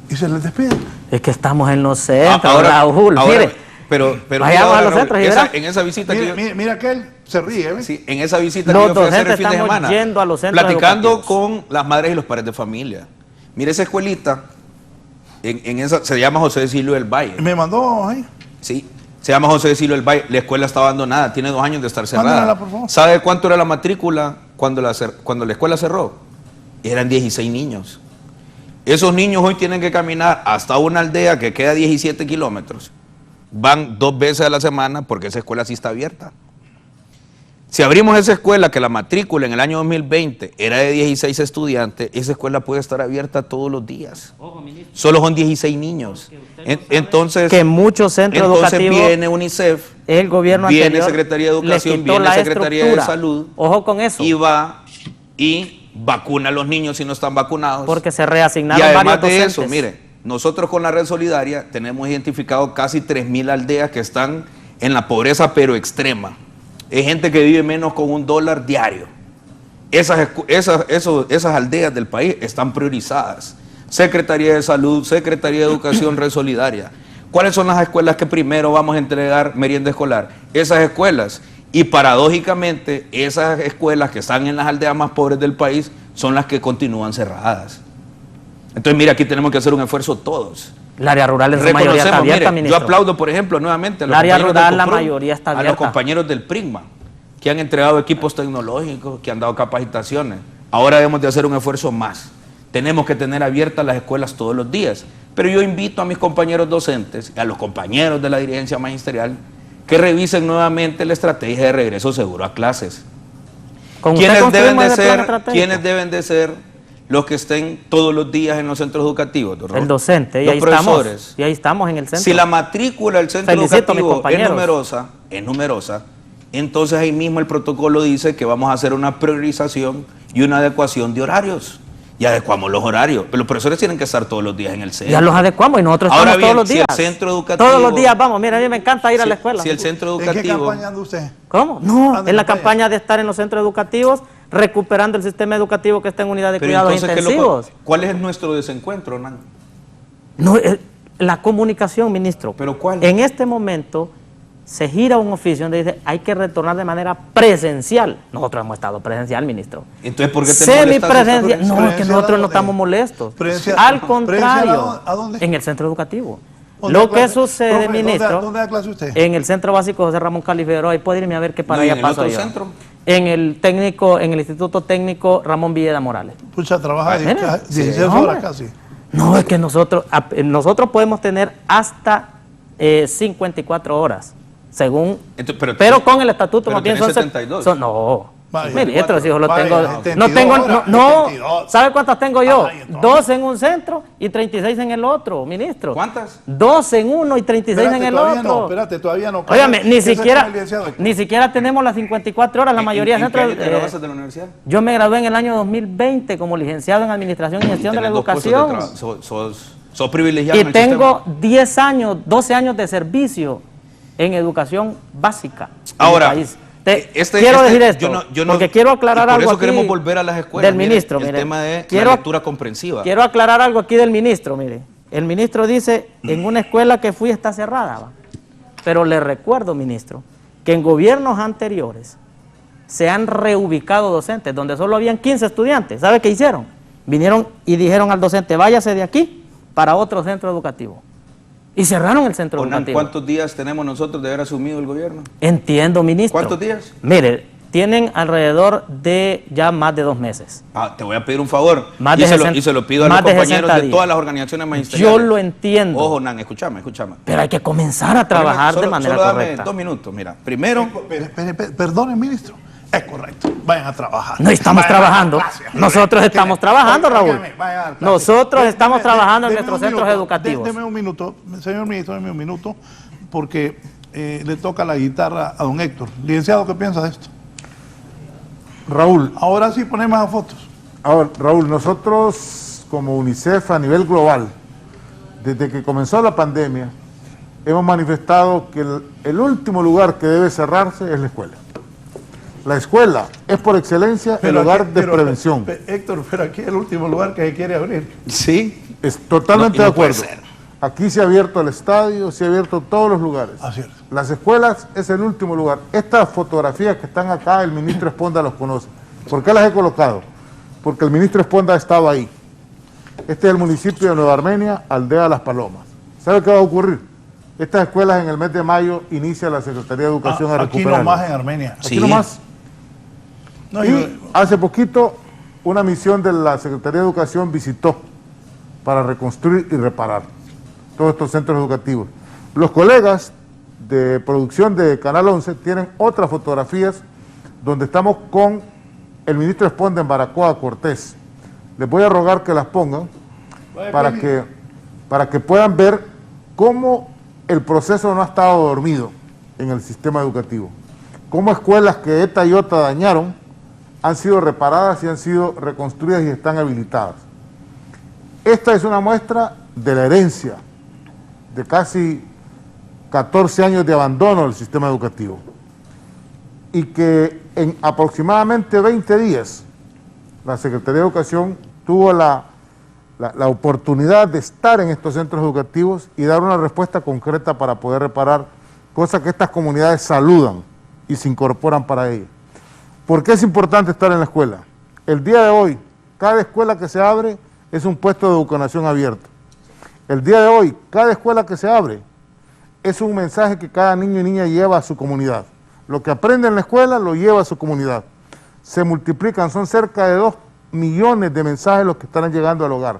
y se les despide.
Es que estamos en los centros,
Ahora,
Raúl. Mire,
pero
vayamos
mira,
a los
Raúl,
centros y verá.
en esa visita que yo,
Mira que él se ríe, ¿ves?
sí, en esa visita
Los
que yo fui a hacer el
docentes
fin de
estamos
semana,
yendo a los centros
platicando
educativos.
con las madres y los padres de familia. Mire esa escuelita, en esa se llama José Cecilio del Valle.
Me mandó ahí.
Sí, se llama José Cecilio del Valle. La escuela está abandonada, tiene 2 años de estar cerrada.
Mándamela, por favor.
¿Sabe cuánto era la matrícula cuando la escuela cerró? Eran 16 niños. Esos niños hoy tienen que caminar hasta una aldea que queda a 17 kilómetros. Van 2 veces a la semana porque esa escuela sí está abierta. Si abrimos esa escuela, que la matrícula en el año 2020 era de 16 estudiantes, esa escuela puede estar abierta todos los días. Solo son 16 niños. Entonces,
que muchos centros educativos,
viene UNICEF,
el gobierno
viene
anterior
Secretaría de
les
Educación,
quitó
viene
la
Secretaría de
estructura.
Salud,
Ojo con eso,
y va y vacuna a los niños si no están vacunados.
porque se
Y
reasignaron
además
varios
de
docentes.
eso, mire, nosotros con la Red Solidaria tenemos identificado casi 3.000 aldeas que están en la pobreza pero extrema. Es gente que vive menos con $1 diario. Esas aldeas del país están priorizadas. Secretaría de Salud, Secretaría de Educación, Red Solidaria. ¿Cuáles son las escuelas que primero vamos a entregar merienda escolar? Esas escuelas Y paradójicamente, esas escuelas que están en las aldeas más pobres del país son las que continúan cerradas. Entonces, mira, aquí tenemos que hacer un esfuerzo todos.
El área rural en su mayoría está abierta,
mire,
ministro.
yo aplaudo, por ejemplo, nuevamente a los
el área
compañeros
rural,
del
la
COPRUM,
mayoría está
a
abierta.
los compañeros del PRIGMA, que han entregado equipos tecnológicos, que han dado capacitaciones. Ahora debemos de hacer un esfuerzo más. Tenemos que tener abiertas las escuelas todos los días. Pero yo invito a mis compañeros docentes, a los compañeros de la dirigencia magisterial, que revisen nuevamente la estrategia de regreso seguro a clases.
Con usted
¿Quiénes deben
construimos
de
ese plan
ser,
estratégico.
quiénes deben de ser los que estén todos los días en los centros educativos? Don
El
Raúl?
docente, y
los
ahí
profesores.
estamos. Y ahí estamos en el centro.
Si la matrícula del centro
Felicito a mis
educativo
compañeros.
es numerosa, entonces ahí mismo el protocolo dice que vamos a hacer una priorización y una adecuación de horarios. Y adecuamos los horarios. Pero los profesores tienen que estar todos los días en el centro.
Ya los adecuamos y nosotros
Ahora
estamos
bien,
todos los
si
días.
el centro educativo...
Todos los días vamos. Mira, a mí me encanta ir a la escuela.
Si el centro
¿En qué
educativo...
campaña anda usted?
¿Cómo? No,
Ande
en la
para
campaña de estar en los centros educativos, recuperando el sistema educativo que está en unidad de
Pero
cuidados
entonces,
intensivos.
¿cuál es nuestro desencuentro, Nan?
No, la comunicación, ministro.
¿Pero cuál?
En este momento se gira un oficio donde dice hay que retornar de manera presencial. Nosotros hemos estado presencial, ministro.
Entonces, ¿por qué te molestas?
Semipresencial. No, es que
Presencial,
nosotros no
¿a dónde?
estamos molestos.
Presencial.
Al
¿Presencial
contrario,
a dónde?
en el centro educativo.
¿Dónde
Lo
da
que
clase?
sucede,
Profe,
ministro,
¿dónde da clase usted?
en el centro básico José Ramón Califero, ahí puede irme a ver qué para
No, ¿y
allá
en el
paso
otro
yo.
centro?
En el técnico, en el Instituto Técnico Ramón Villeda Morales.
Pucha, trabaja
Mire,
16
sí,
horas
hombre.
casi.
No, es que nosotros podemos tener hasta 54 horas, según,
Entonces,
pero con el estatuto
pero
más bien
tenés
son
72.
No,
Vaya.
ministro, si yo lo
Vaya,
tengo,
72
no tengo,
horas,
no,
72.
¿sabe cuántas tengo yo?
Ay, entonces.
12 en un centro y 36 en el otro, ministro.
¿Cuántas?
12 en uno y 36
Espérate,
en el
todavía
otro.
no, espérate, todavía no.
Óigame,
¿Qué se come el licenciado?
ni siquiera tenemos las 54 horas, la mayoría de
¿En qué
centros.
año te graduaste de la universidad?
Yo me gradué en el año 2020 como licenciado en Administración y Gestión de la
Tenés dos puestos de
Educación.
trabajo. Sos privilegiado
Y
en el
tengo
sistema.
10 años, 12 años de servicio en educación básica. en
Ahora,
mi país.
yo
Quiero decir esto,
no-
porque quiero aclarar
y por
algo
eso
aquí
queremos volver a las escuelas.
del
mire,
ministro.
el
mire.
tema de
Quiero-
la lectura comprensiva.
Quiero aclarar algo aquí del ministro, mire. El ministro dice, en una escuela que fui está cerrada, ¿va? Pero le recuerdo, ministro, que en gobiernos anteriores se han reubicado docentes, donde solo habían 15 estudiantes. ¿Sabe qué hicieron? Vinieron y dijeron al docente, váyase de aquí para otro centro educativo. Y cerraron el centro
Onan,
educativo.
¿cuántos días tenemos nosotros de haber asumido el gobierno?
Entiendo, ministro.
¿Cuántos días?
Mire, tienen alrededor de ya más de 2 meses.
Te voy a pedir un favor.
Más
y,
de
se lo,
60
y se lo pido a los
más de
compañeros
60
de
días.
todas las organizaciones magisteriales.
Yo lo entiendo.
Ojo, Nan, escúchame.
Pero hay que comenzar a trabajar de manera
solo dame
correcta.
2 minutos. Mira, primero,
Perdone, ministro. Es correcto. Vayan a trabajar.
No estamos
Vayan a dar
trabajando.
clases.
Nosotros estamos trabajando, Raúl.
Óigame, vayan a dar clases.
Nosotros estamos trabajando en
Deme
nuestros
un
centros
minuto,
educativos.
Deme un minuto, señor ministro, deme un minuto, porque le toca la guitarra a don Héctor. Licenciado, ¿qué piensa de esto?
Raúl,
Ahora sí ponemos a fotos.
ahora, Raúl, nosotros como UNICEF a nivel global, desde que comenzó la pandemia, hemos manifestado que el último lugar que debe cerrarse es la escuela. La escuela es por excelencia el lugar de prevención.
Héctor, pero aquí es el último lugar que se quiere abrir.
sí.
Es totalmente
No, y
de
no puede
acuerdo.
ser.
Aquí se ha abierto el estadio, se ha abierto todos los lugares.
Así es.
Las escuelas es el último lugar. Estas fotografías que están acá, el ministro Esponda los conoce. ¿Por qué las he colocado? Porque el ministro Esponda estaba ahí. Este es el municipio de Nueva Armenia, Aldea Las Palomas. ¿Sabe qué va a ocurrir? Estas escuelas en el mes de mayo inicia la Secretaría de Educación a
Aquí
recuperar.
nomás en Armenia.
Aquí
Sí.
nomás.
No,
Y
yo-
hace poquito una misión de la Secretaría de Educación visitó para reconstruir y reparar todos estos centros educativos. Los colegas de producción de Canal 11 tienen otras fotografías donde estamos con el ministro Esponda en Baracoa, Cortés. Les voy a rogar que las pongan para que puedan ver cómo el proceso no ha estado dormido en el sistema educativo. Cómo escuelas que ETA y OTA dañaron han sido reparadas y han sido reconstruidas y están habilitadas. Esta es una muestra de la herencia de casi 14 años de abandono del sistema educativo y que en aproximadamente 20 días la Secretaría de Educación tuvo la oportunidad de estar en estos centros educativos y dar una respuesta concreta para poder reparar, cosa que estas comunidades saludan, y se incorporan para ella. ¿Por qué es importante estar en la escuela? El día de hoy, cada escuela que se abre es un puesto de educación abierto. El día de hoy, cada escuela que se abre es un mensaje que cada niño y niña lleva a su comunidad. Lo que aprende en la escuela lo lleva a su comunidad. Se multiplican, son cerca de 2 millones de mensajes los que están llegando al hogar.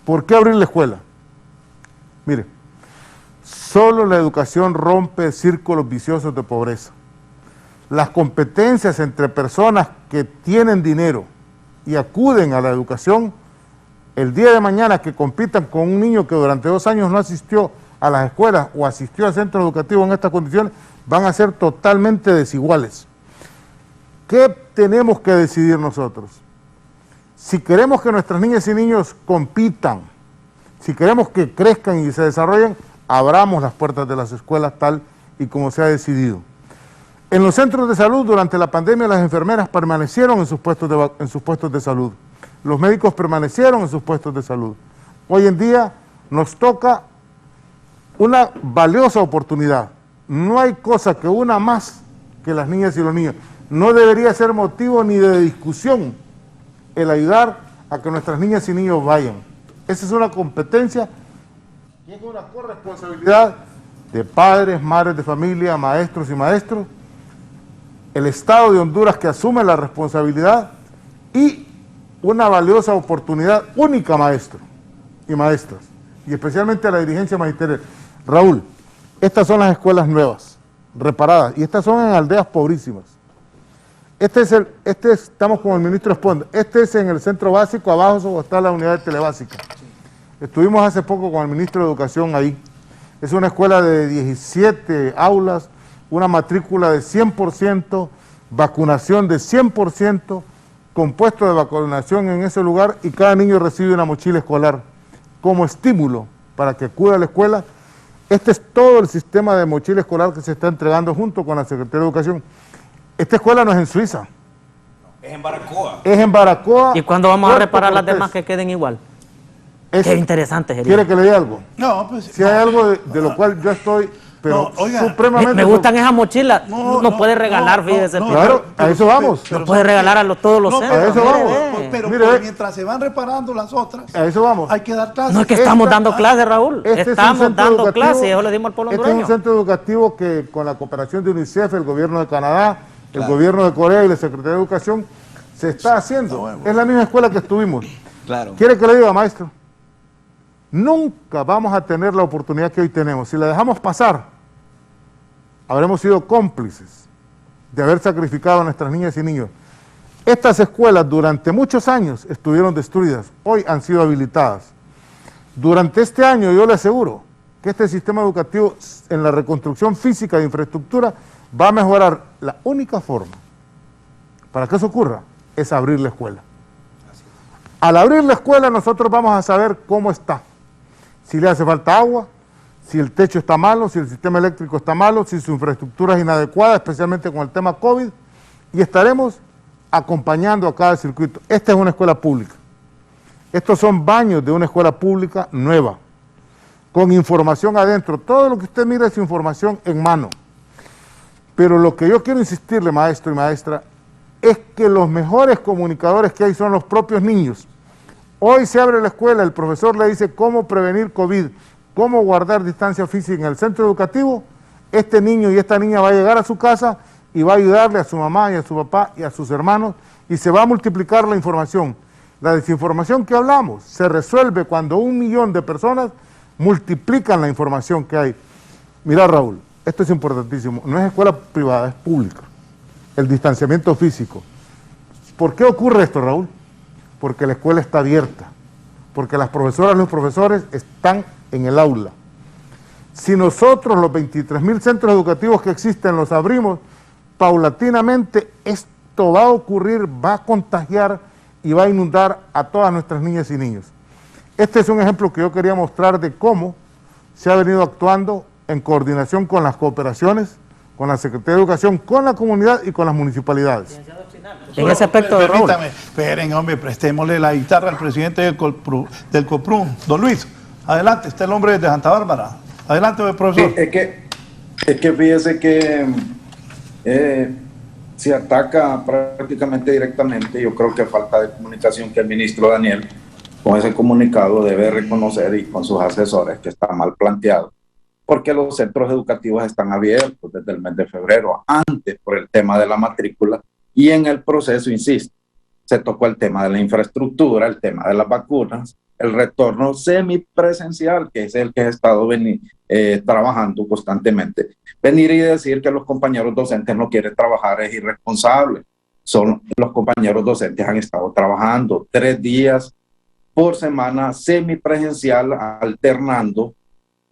¿Por qué abrir la escuela? Mire, solo la educación rompe círculos viciosos de pobreza. Las competencias entre personas que tienen dinero y acuden a la educación, el día de mañana que compitan con un niño que durante 2 años no asistió a las escuelas o asistió al centro educativo en estas condiciones, van a ser totalmente desiguales. ¿Qué tenemos que decidir nosotros? Si queremos que nuestras niñas y niños compitan, si queremos que crezcan y se desarrollen, abramos las puertas de las escuelas tal y como se ha decidido. En los centros de salud, durante la pandemia, las enfermeras permanecieron en sus puestos de salud. Los médicos permanecieron en sus puestos de salud. Hoy en día nos toca una valiosa oportunidad. No hay cosa que una más que las niñas y los niños. No debería ser motivo ni de discusión el ayudar a que nuestras niñas y niños vayan. Esa es una competencia y es una corresponsabilidad de padres, madres de familia, maestros y maestros, el Estado de Honduras que asume la responsabilidad y una valiosa oportunidad única, maestros y maestras, y especialmente a la dirigencia magisterial. Raúl, estas son las escuelas nuevas, reparadas, y estas son en aldeas pobrísimas. Estamos con el ministro Esponda, este es en el centro básico, abajo está la unidad de telebásica. Estuvimos hace poco con el ministro de Educación ahí. Es una escuela de 17 aulas, una matrícula de 100%, vacunación de 100%, con puesto de vacunación en ese lugar y cada niño recibe una mochila escolar como estímulo para que acuda a la escuela. Este es todo el sistema de mochila escolar que se está entregando junto con la Secretaría de Educación. Esta escuela no es en Suiza.
Es en Baracoa.
Es en Baracoa.
¿Y cuándo vamos a
Puerto
reparar las
Cortés.
demás que queden igual?
Eso.
Qué interesante sería.
¿Quiere que le diga algo?
No, pues.
Si hay algo de lo cual yo estoy, pero
No, oiga,
supremamente...
Me gustan esas mochilas.
No,
No puede regalar, fíjese.
no,
Claro, a eso vamos.
No puede regalar a todos los
No,
centros.
a eso
mire,
vamos.
ve.
Pero
Mire,
mientras se van reparando las otras,
A eso vamos.
hay que dar clases.
No es que estamos dando clases, Raúl.
Este es un
Estamos
centro
dando
educativo-
clases, eso le dimos al pueblo
Este es un
hondureño.
centro educativo que con la cooperación de UNICEF, el gobierno de Canadá, el gobierno de Corea y la Secretaría de Educación se está haciendo. Es la misma escuela que estuvimos.
Claro.
¿Quiere que le diga, maestro? Nunca vamos a tener la oportunidad que hoy tenemos. Si la dejamos pasar, habremos sido cómplices de haber sacrificado a nuestras niñas y niños. Estas escuelas durante muchos años estuvieron destruidas, hoy han sido habilitadas. Durante este año yo le aseguro que este sistema educativo en la reconstrucción física de infraestructura va a mejorar. La única forma para que eso ocurra es abrir la escuela. Al abrir la escuela nosotros vamos a saber cómo está. Si le hace falta agua, si el techo está malo, si el sistema eléctrico está malo, si su infraestructura es inadecuada, especialmente con el tema COVID, y estaremos acompañando a cada circuito. Esta es una escuela pública. Estos son baños de una escuela pública nueva, con información adentro. Todo lo que usted mira es información en mano. Pero lo que yo quiero insistirle, maestro y maestra, es que los mejores comunicadores que hay son los propios niños. Hoy se abre la escuela, el profesor le dice cómo prevenir COVID, cómo guardar distancia física en el centro educativo. Este niño y esta niña va a llegar a su casa y va a ayudarle a su mamá y a su papá y a sus hermanos y se va a multiplicar la información. La desinformación que hablamos se resuelve cuando 1 millón de personas multiplican la información que hay. Mira, Raúl, esto es importantísimo, no es escuela privada, es pública. El distanciamiento físico. ¿Por qué ocurre esto, Raúl? Porque la escuela está abierta, porque las profesoras y los profesores están en el aula. Si nosotros los 23.000 centros educativos que existen los abrimos, paulatinamente esto va a ocurrir, va a contagiar y va a inundar a todas nuestras niñas y niños. Este es un ejemplo que yo quería mostrar de cómo se ha venido actuando en coordinación con las cooperaciones, con la Secretaría de Educación, con la comunidad y con las municipalidades.
En ese aspecto, Raúl.
Permítame, esperen, hombre, prestémosle la guitarra al presidente del COPRUM, don Luis. Adelante, está el hombre de Santa Bárbara. Adelante, profesor.
Sí, es que fíjese que se ataca prácticamente directamente. Yo creo que falta de comunicación que el ministro Daniel, con ese comunicado, debe reconocer, y con sus asesores, que está mal planteado, porque los centros educativos están abiertos desde el mes de febrero, antes por el tema de la matrícula, y en el proceso, insisto, se tocó el tema de la infraestructura, el tema de las vacunas, el retorno semipresencial, que es el que he estado trabajando constantemente. Venir y decir que los compañeros docentes no quieren trabajar es irresponsable. Los compañeros docentes han estado trabajando 3 días por semana semipresencial, alternando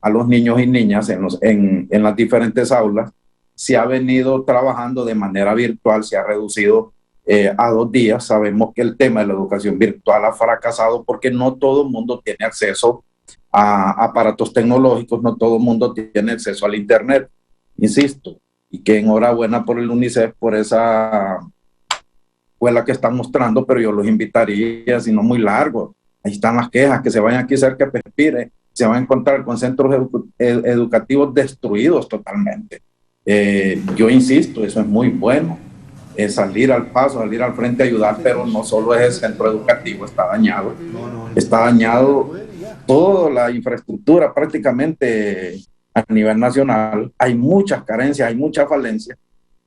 a los niños y niñas en las diferentes aulas. Se ha venido trabajando de manera virtual, se ha reducido a 2 días. Sabemos que el tema de la educación virtual ha fracasado porque no todo el mundo tiene acceso a aparatos tecnológicos, no todo el mundo tiene acceso al internet, insisto, y que enhorabuena por el UNICEF, por esa escuela que están mostrando, pero yo los invitaría, si no muy largo, ahí están las quejas, que se vayan aquí cerca de Pespire, se van a encontrar con centros educativos destruidos totalmente. Yo insisto, eso es muy bueno, salir al paso, salir al frente a ayudar, pero no solo es el centro educativo, está dañado, está dañado toda la infraestructura prácticamente a nivel nacional. Hay muchas carencias, hay muchas falencias,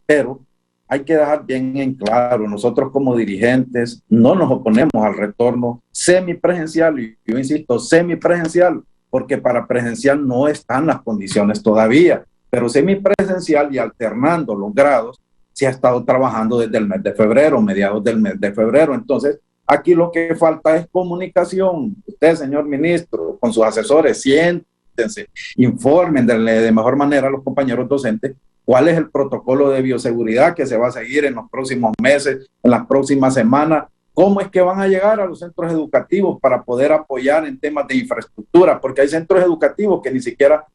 pero hay que dejar bien en claro, nosotros como dirigentes no nos oponemos al retorno semipresencial, y yo insisto, semipresencial, porque para presencial no están las condiciones todavía, pero semipresencial y alternando los grados se ha estado trabajando desde el mes de febrero, mediados del mes de febrero. Entonces, aquí lo que falta es comunicación. Usted, señor ministro, con sus asesores, siéntense, informen de mejor manera a los compañeros docentes cuál es el protocolo de bioseguridad que se va a seguir en los próximos meses, en las próximas semanas, cómo es que van a llegar a los centros educativos para poder apoyar en temas de infraestructura, porque hay centros educativos que ni siquiera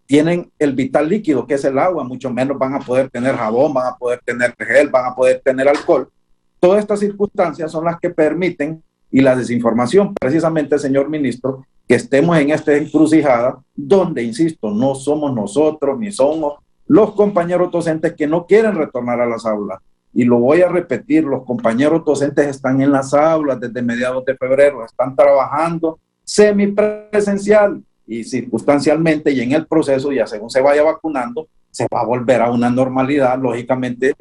tienen el vital líquido, que es el agua, mucho menos van a poder tener jabón, van a poder tener gel, van a poder tener alcohol. Todas estas circunstancias son las que permiten, y la desinformación, precisamente, señor ministro, que estemos en esta encrucijada donde, insisto, no somos nosotros ni somos los compañeros docentes que no quieren retornar a las aulas. Y lo voy a repetir, los compañeros docentes están en las aulas desde mediados de febrero, están trabajando semipresencial y circunstancialmente, y en el proceso, ya según se vaya vacunando, se va a volver a una normalidad. Lógicamente,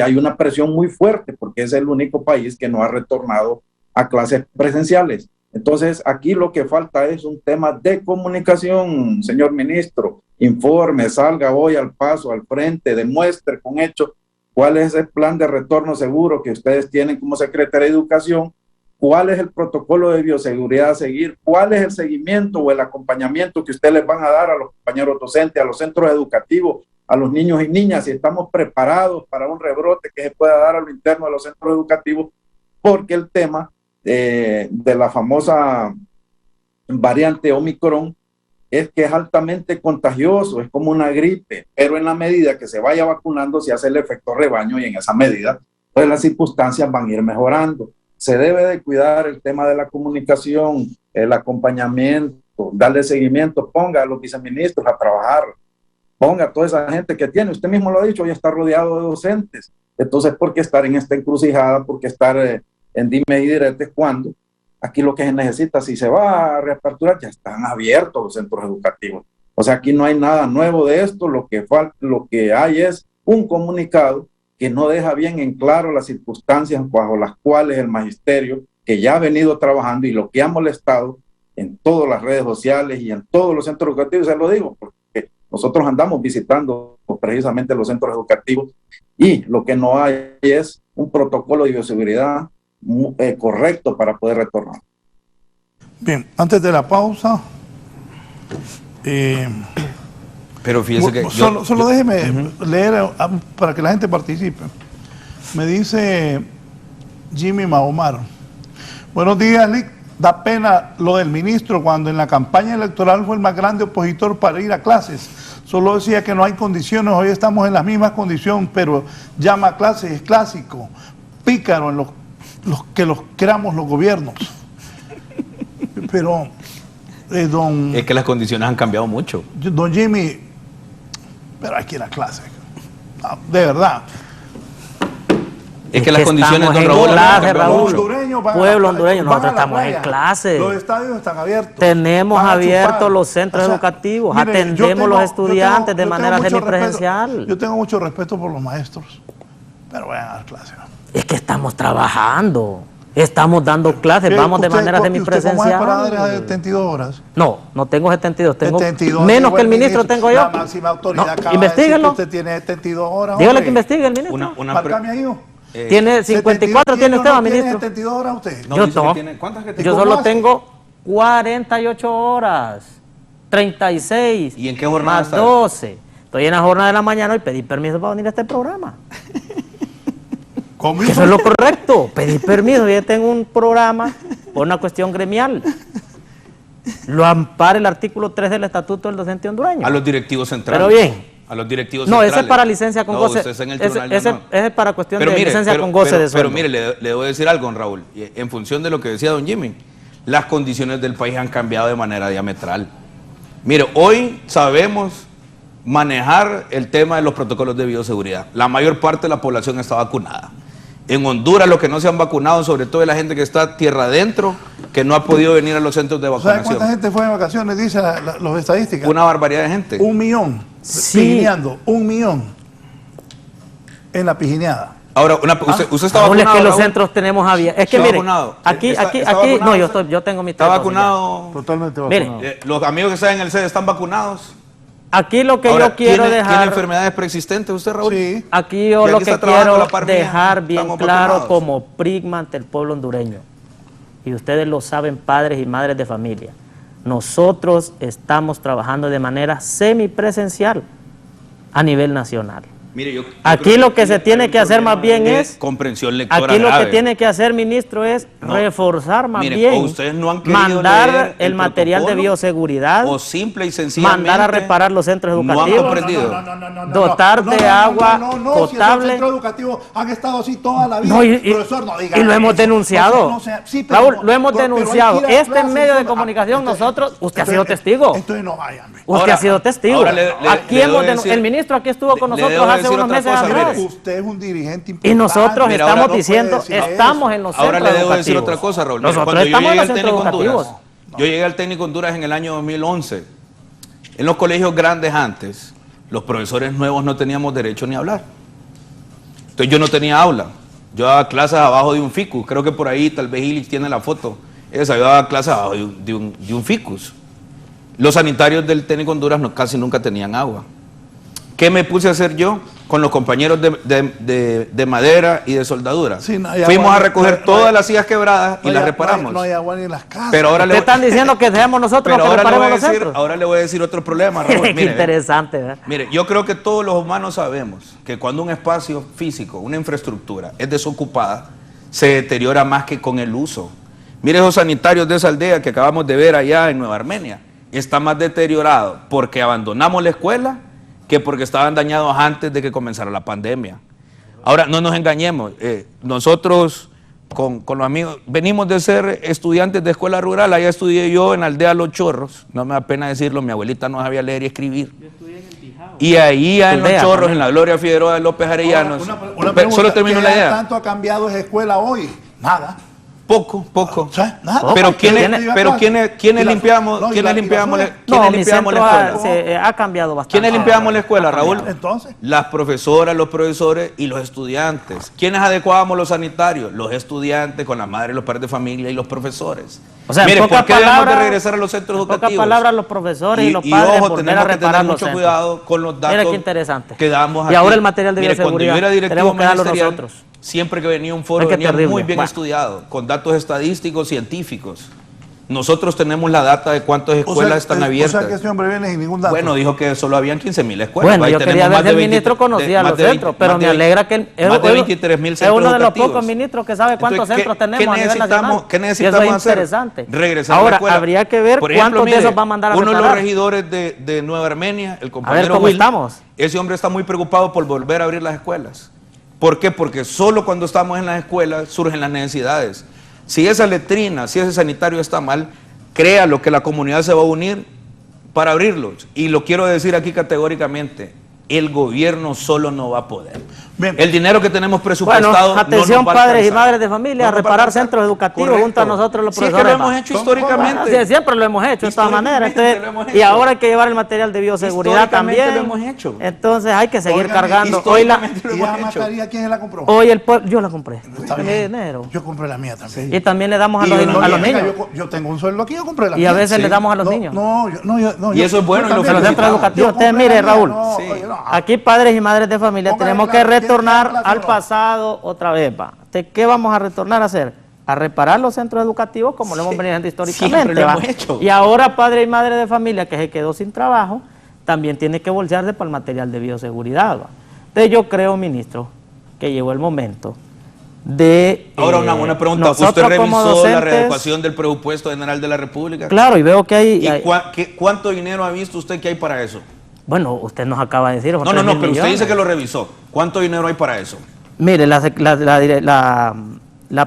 hay una presión muy fuerte porque es el único país que no ha retornado a clases presenciales. Entonces, aquí lo que falta es un tema de comunicación, señor ministro. Informe, salga hoy al paso, al frente, demuestre con hechos cuál es el plan de retorno seguro que ustedes tienen como Secretaría de Educación, cuál es el protocolo de bioseguridad a seguir, cuál es el seguimiento o el acompañamiento que ustedes les van a dar a los compañeros docentes, a los centros educativos, a los niños y niñas, si estamos preparados para un rebrote que se pueda dar a lo interno de los centros educativos, porque el tema de la famosa variante Omicron es que es altamente contagioso, es como una gripe, pero en la medida que se vaya vacunando se hace el efecto rebaño, y en esa medida pues las circunstancias van a ir mejorando. Se debe de cuidar el tema de la comunicación, el acompañamiento, darle seguimiento, ponga a los viceministros a trabajar, ponga a toda esa gente que tiene, usted mismo lo ha dicho, hoy está rodeado de docentes. Entonces, ¿por qué estar en esta encrucijada? ¿Por qué estar en dime y diretes cuando aquí lo que se necesita, si se va a reaperturar, ya están abiertos los centros educativos? O sea, aquí no hay nada nuevo de esto, lo que hay es un comunicado que no deja bien en claro las circunstancias bajo las cuales el magisterio, que ya ha venido trabajando, y lo que ha molestado en todas las redes sociales y en todos los centros educativos, se lo digo, porque nosotros andamos visitando precisamente los centros educativos, y lo que no hay es un protocolo de bioseguridad correcto para poder retornar.
Bien, antes de la pausa,
pero fíjese que
solo déjeme leer para que la gente participe. Me dice Jimmy Mahomar: buenos días, Lick. Da pena lo del ministro cuando en la campaña electoral fue el más grande opositor para ir a clases. Solo decía que no hay condiciones, hoy estamos en las mismas condiciones, pero llama a clases, es clásico. Pícaro en los que los creamos los gobiernos. Pero,
es que las condiciones han cambiado mucho.
Don Jimmy, pero hay que ir a clase. De verdad.
Es que las condiciones, don Raúl,
pueblo hondureño, nosotros estamos en clase.
Los estadios están abiertos.
Tenemos abiertos los centros educativos,
mire,
atendemos los estudiantes de manera semipresencial.
Yo tengo mucho respeto por los maestros, pero vayan a dar clases.
Es que estamos trabajando, estamos dando clases, vamos de manera semipresencial.
¿Usted cómo es para de 72 horas?
No, no tengo 72, tengo
72,
menos que el ministro tengo yo.
La máxima autoridad acaba
investíguenlo.
de decir que usted tiene 72 horas.
Dígale que investigue el ministro.
Márcame ahí,
Tiene 54, tiene usted, ministro.
¿Tiene 72 horas usted?
No,
yo no.
¿Cuántas que
Yo solo tengo 48 horas, 36.
¿Y en qué jornada
más
está?
12. Estoy en la jornada de la mañana y pedí permiso para venir a este programa.
¿Cómo?
Eso es lo correcto, pedir permiso. Yo tengo un programa por una cuestión gremial. Lo ampara el artículo 3 del Estatuto del Docente Hondureño.
A los directivos centrales.
Pero bien.
A los directivos
No,
centrales.
ese es para licencia con goce.
Usted está en el tribunal,
ese
no.
es para cuestión
Pero
de
mire,
licencia con goce de sueldo.
Pero mire, le debo decir algo, don Raúl. En función de lo que decía don Jimmy, las condiciones del país han cambiado de manera diametral. Mire, hoy sabemos manejar el tema de los protocolos de bioseguridad. La mayor parte de la población está vacunada. En Honduras, los que no se han vacunado, sobre todo es la gente que está tierra adentro, que no ha podido venir a los centros de vacunación.
¿Sabe cuánta gente fue de vacaciones? Dice las estadísticas.
Una barbaridad de gente.
1 millón.
Sí.
Pijineando. 1 millón. En la pijineada.
Ahora, usted está
Raúl,
vacunado.
es que los
Raúl?
centros tenemos abiertos. Es que
¿Está
miren,
vacunado?
aquí,
¿Está vacunado
no,
usted?
yo tengo mi
¿Está
dosis
vacunado?
Totalmente
Mire,
vacunado.
Los amigos que están en el sede están vacunados.
ya. Aquí lo que
Ahora,
yo quiero
¿tiene
dejar,
enfermedades preexistentes usted, Raúl?
Sí.
aquí yo
Y
lo
aquí
que
está trabajando
quiero
la par mía.
dejar bien
Estamos
claro
vacunados.
como prigma ante el pueblo hondureño, y ustedes lo saben, padres y madres de familia, nosotros estamos trabajando de manera semipresencial a nivel nacional.
Mire, yo
Aquí
creo
lo que se tiene que hacer más bien
de
es,
comprensión lectora
aquí lo que
grave.
tiene que hacer, ministro, es
No.
reforzar más
Mire,
bien,
o ustedes no han querido leer
mandar
el
el material de
protocolo,
bioseguridad,
o simple y sencillamente
mandar a reparar los centros
no han
educativos,
comprendido.
dotar de agua potable.
Si los centros educativos han estado así toda la vida.
No,
Profesor, no diga
y lo hemos
eso.
denunciado.
No sea- sí, pero
Raúl,
no,
lo hemos
pero hay que
denunciado.
ir a
Este
clases,
medio de
son-
comunicación,
entonces-
nosotros, usted ha sido
entonces-
testigo.
Entonces no vayan.
Usted
Ahora-
ha sido testigo.
ahora
Aquí
le debo
hemos
decir-
el ministro aquí estuvo con
le
nosotros
debo
hace
decir
unos
otra
meses
cosa,
atrás.
mire.
Usted es un dirigente importante.
Y nosotros
Mira,
estamos
ahora no
diciendo,
puede decir
estamos
eso.
en los centros
Ahora le debo decir
educativos.
otra cosa, Raúl. Mire,
Nosotros
cuando yo
estamos
llegué
en
al
los
técnico
centros
Honduras,
educativos.
yo llegué al técnico Honduras en el año 2011. En los colegios grandes antes, los profesores nuevos no teníamos derecho ni a hablar. Entonces yo no tenía aula. Yo daba clases abajo de un ficus. Creo que por ahí tal vez Illich tiene la foto. Yo daba clases abajo de un ficus. Los sanitarios del técnico Honduras casi nunca tenían agua. ¿Qué me puse a hacer yo? Con los compañeros de madera y de soldadura.
Sí, no hay
Fuimos
agua,
a recoger
no
todas
hay-
las sillas quebradas y
No hay-
las reparamos.
No hay agua ni en las casas.
Pero ahora
Ustedes están diciendo que dejemos nosotros
pero
que
ahora le
reparemos
voy a
los
decir,
centros.
ahora le voy a decir otro problema, Raúl.
Qué
Mire,
interesante, ¿verdad?
mire, yo creo que todos los humanos sabemos que cuando un espacio físico, una infraestructura es desocupada, se deteriora más que con el uso. Mire esos sanitarios de esa aldea que acabamos de ver allá en Nueva Armenia. Está más deteriorado porque abandonamos la escuela que porque estaban dañados antes de que comenzara la pandemia. Ahora, no nos engañemos, nosotros con los amigos, venimos de ser estudiantes de escuela rural, allá estudié yo en la aldea Los Chorros, no me da pena decirlo, mi abuelita no sabía leer y escribir. Yo estudié en el Tijao. Y ahí en Los
Aldea,
Chorros,
también.
en la Gloria Figueroa de López Arellanos,
Una
pero
pregunta,
solo termino
¿qué
la idea,
tanto ha cambiado esa escuela hoy? Nada.
poco.
O sea, nada.
Pero
Poco,
¿quiénes limpiamos la
No, mi centro
escuela?
ha cambiado bastante.
¿Quiénes limpiábamos la escuela, Raúl?
Entonces.
Las profesoras, los profesores y los estudiantes. ¿Quiénes adecuábamos los sanitarios? Los estudiantes con las madres, los padres de familia y los profesores.
O sea,
Mire,
en pocas
¿por qué debemos de
palabras-
regresar a los centros
En pocas
educativos?
palabras, los profesores y los
Y
padres
ojo,
volver
tenemos
a
que
reparar
tener
los
mucho
centros.
cuidado con los datos.
Mira qué interesante.
Que damos
Y
aquí.
ahora el material de
Mire, cuando
bioseguridad,
yo era directivo
tenemos que darlo
ministerial,
nosotros.
siempre que venía un foro
Es que
venía
terrible.
muy bien
Bueno.
estudiado, con datos estadísticos, científicos. Nosotros tenemos la data de cuántas escuelas están abiertas.
O sea que este hombre viene sin ningún dato.
Bueno, dijo que solo habían 15,000 escuelas.
Bueno,
Ahí
yo
tenemos
quería ver
más
si
de
el
20
ministro conocía
más
los
de 20
centros, pero
más
me
de
alegra que él
más de 23,000
es
centros
uno de los
educativos.
pocos ministros que sabe cuántos
Entonces,
centros tenemos a nivel
necesitamos,
nacional.
¿qué
Y
necesitamos
eso es
hacer?
interesante.
Regresar a la
Ahora,
escuela.
habría que ver
Por ejemplo,
cuántos de esos va a mandar a
uno de los
reparar.
regidores de Nueva Armenia, el compañero
cómo
Will,
estamos.
ese hombre está muy preocupado por volver a abrir las escuelas. ¿Por qué? Porque solo cuando estamos en las escuelas surgen las necesidades. Si esa letrina, si ese sanitario está mal, créalo que la comunidad se va a unir para abrirlos. Y lo quiero decir aquí categóricamente, el gobierno solo no va a poder.
Bien.
El dinero que tenemos presupuestado.
Bueno, atención
no nos va a
padres y
alcanzar.
madres de familia, a
No nos va
reparar
alcanzar.
centros educativos
Correcto.
junto a nosotros los
Sí, es que
profesores.
lo hemos hecho históricamente.
Sí, siempre lo hemos hecho de esta manera.
Históricamente
Entonces,
lo hemos
y
hecho.
ahora hay que llevar el material de bioseguridad
Históricamente
también.
lo hemos hecho.
Entonces hay que seguir
Oigan,
cargando.
históricamente lo
¿Y
hemos
esa
hecho.
mascarilla quién la compró?
Hoy el pueblo, yo la compré.
Está
En
bien.
enero.
Yo compré la mía también.
Y también le damos a
Y
los,
yo no
a los
niego,
niños.
yo tengo un sueldo aquí, yo compré la
Y
mía.
a veces
Sí.
le damos a los
No,
niños.
no,
Y eso es bueno y lo
también.
En los centros
felicitamos.
educativos.
Yo
Ustedes,
compré
mire,
la mía,
Raúl,
no,
Sí.
oye, no.
aquí padres y madres de familia
Póngale
tenemos
plata.
que
¿Quién
retornar
tiene plata
al
o no?
pasado otra vez. ¿Va? ¿Qué vamos a retornar a hacer? A reparar los centros educativos como lo hemos venido haciendo históricamente.
Siempre lo
¿va?
hemos hecho.
Y ahora padre y madre de familia que se quedó sin trabajo, también tiene que bolsearse para el material de bioseguridad. ¿va? Entonces yo creo, ministro, que llegó el momento de...
Ahora una pregunta. ¿Usted
nosotros como
revisó la
docentes-
readecuación del presupuesto general de la República?
Claro, y veo que hay...
¿Y cuánto dinero ha visto usted que hay para eso?
Bueno, usted nos acaba de decir...
No,
3.000
pero usted
millones.
dice que lo revisó. ¿Cuánto dinero hay para eso?
Mire, la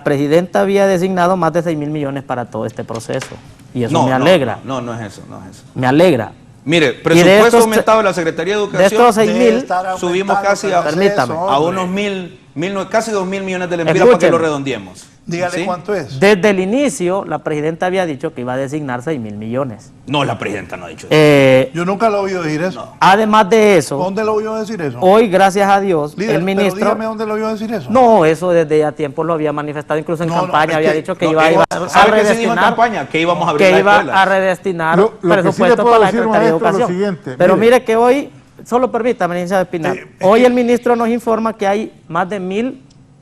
presidenta había designado más de 6.000 millones para todo este proceso. Y eso me alegra.
No es eso, no es eso.
Me alegra.
Mire,
de
presupuesto
estos
aumentado de la Secretaría de
De
Educación.
estos 6.000,
subimos casi a-
permítame,
a unos casi 2.000 millones de lempiras para que lo redondeemos.
Dígale
¿Sí?
cuánto es.
desde el inicio, la presidenta había dicho que iba a designar 6.000 millones.
No, la presidenta no ha dicho eso.
Yo nunca lo he oído decir eso.
Además de eso,
¿Dónde lo he oído decir eso?
hoy, gracias a Dios,
Líder,
el
pero
ministro...
dígame dónde lo he oído decir eso.
No, eso desde ya tiempo lo había manifestado, incluso en
No, no,
campaña
es
había
que-
dicho que
no,
iba a
¿Sabe que se dijo en
redestinar...
campaña? Que íbamos a abrir
que
las
iba
escuelas.
a redestinar
Lo que sí le
presupuesto
puedo
para la
decir,
Secretaría de
maestro, es lo
Educación.
siguiente,
Pero
mire.
mire que hoy, solo permítame, licenciado Espinal, hoy el ministro nos informa que hay más de 1.000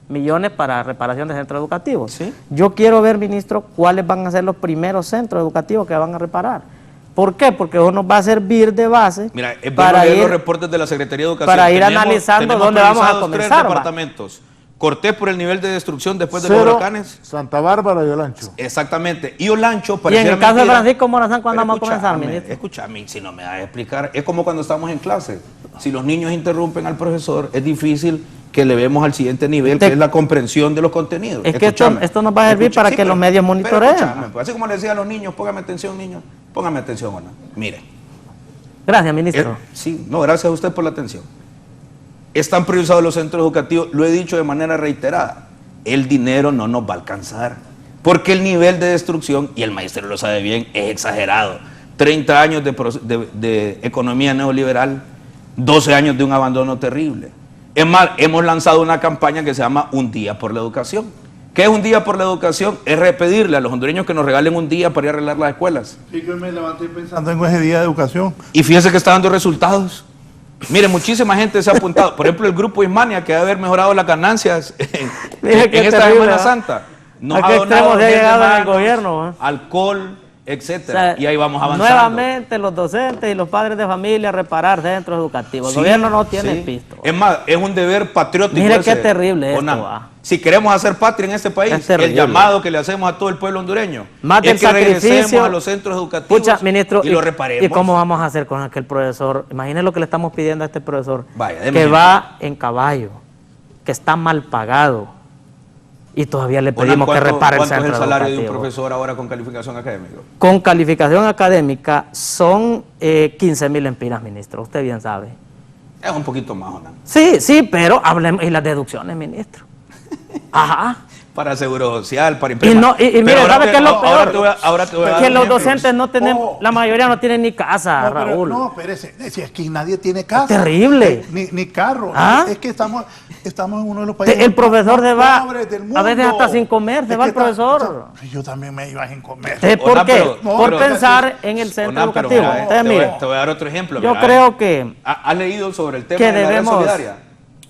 millones para reparación de centros educativos.
Sí.
Yo quiero ver, ministro, cuáles van a ser los primeros centros educativos que van a reparar. ¿Por qué? Porque eso nos va a servir de base
Mira, es bueno
para
leer
ir...
los reportes de la Secretaría de Educación.
para ir analizando dónde vamos a
priorizados
comenzar,
tres
va.
departamentos. Cortés por el nivel de destrucción después de los
Cero,
huracanes.
Santa Bárbara y Olancho.
Exactamente. Y Olancho,
Y en
pareciera
el caso de
mentira,
Francisco Morazán, ¿cuándo
pero
vamos a comenzar,
escúchame,
ministro?
Escúchame, si no me vas a explicar. Es como cuando estamos en clase. Si los niños interrumpen al profesor, es difícil que le vemos al siguiente nivel, que es la comprensión de los contenidos.
Es que esto nos va a servir para que los medios monitoreen.
Pero escúchame, pues, así como le decía a los niños, póngame atención, niños. Póngame atención, Ana. Mire.
Gracias, ministro.
Sí, no, gracias a usted por la atención. Están priorizados los centros educativos, lo he dicho de manera reiterada, el dinero no nos va a alcanzar, porque el nivel de destrucción, y el maestro lo sabe bien, es exagerado. 30 años de economía neoliberal, 12 años de un abandono terrible. Es más, hemos lanzado una campaña que se llama Un Día por la Educación. ¿Qué es Un Día por la Educación? Es pedirle a los hondureños que nos regalen un día para ir a arreglar las escuelas.
Sí, que me levanté pensando en ese día de educación.
Y fíjense que está dando resultados. Mire, muchísima gente se ha apuntado. Por ejemplo, el grupo Ismania, que debe haber mejorado las ganancias
Mire qué
en esta
terrible,
Semana
¿verdad?
Santa. Nos
¿A
ha
qué
donado
extremo se ha
gel de
llegado en el
manos,
gobierno,
alcohol,
O
etcétera.
sea,
Y ahí vamos avanzando.
nuevamente los docentes y los padres de familia reparar centros educativos. El
Sí,
gobierno no tiene
sí.
el pisto.
Es más, es un deber patriótico.
Mire qué
ese,
terrible esto,
Onan.
va.
Si queremos hacer patria en este país,
Es terrible.
el llamado que le hacemos a todo el pueblo hondureño
Más del
es que regresemos
sacrificio.
a los centros educativos
Escucha, ministro,
y lo reparemos.
¿y cómo vamos a hacer con aquel profesor? Imagine lo que le estamos pidiendo a este profesor,
Vaya, deme
que
ejemplo.
va en caballo, que está mal pagado, y todavía le
Onan,
pedimos que repare el
¿cuánto es
centro
el salario de un
educativo.
profesor ahora con calificación académica?
Con calificación académica son 15.000 lempiras, ministro, usted bien sabe.
Es un poquito más, Onan.
Sí, pero hablemos, y las deducciones, ministro. Ajá.
Para seguro social, para
Y,
imprimir.
no, y mire, ¿sabe qué es lo peor?
Ahora te voy a dar
Que los
ejemplos.
docentes no tenemos,
Oh.
la mayoría no tienen ni casa,
No, pero,
Raúl.
no, espérese. Si es que nadie tiene casa.
terrible.
Ni carro.
¿Ah?
Es que estamos en uno de los países
El profesor
más
se va,
pobres del
a veces
mundo.
hasta sin comer, se
Es
va
que
el profesor.
Yo también me iba sin comer.
¿Por
Onan,
qué?
pero-
no,
Por
pero-
pensar en el centro
Onan, pero
educativo.
mira,
Entonces, mire,
te voy a dar otro ejemplo.
yo
mira,
creo que...
¿Has leído sobre el tema
que
de la
debemos-
red solidaria?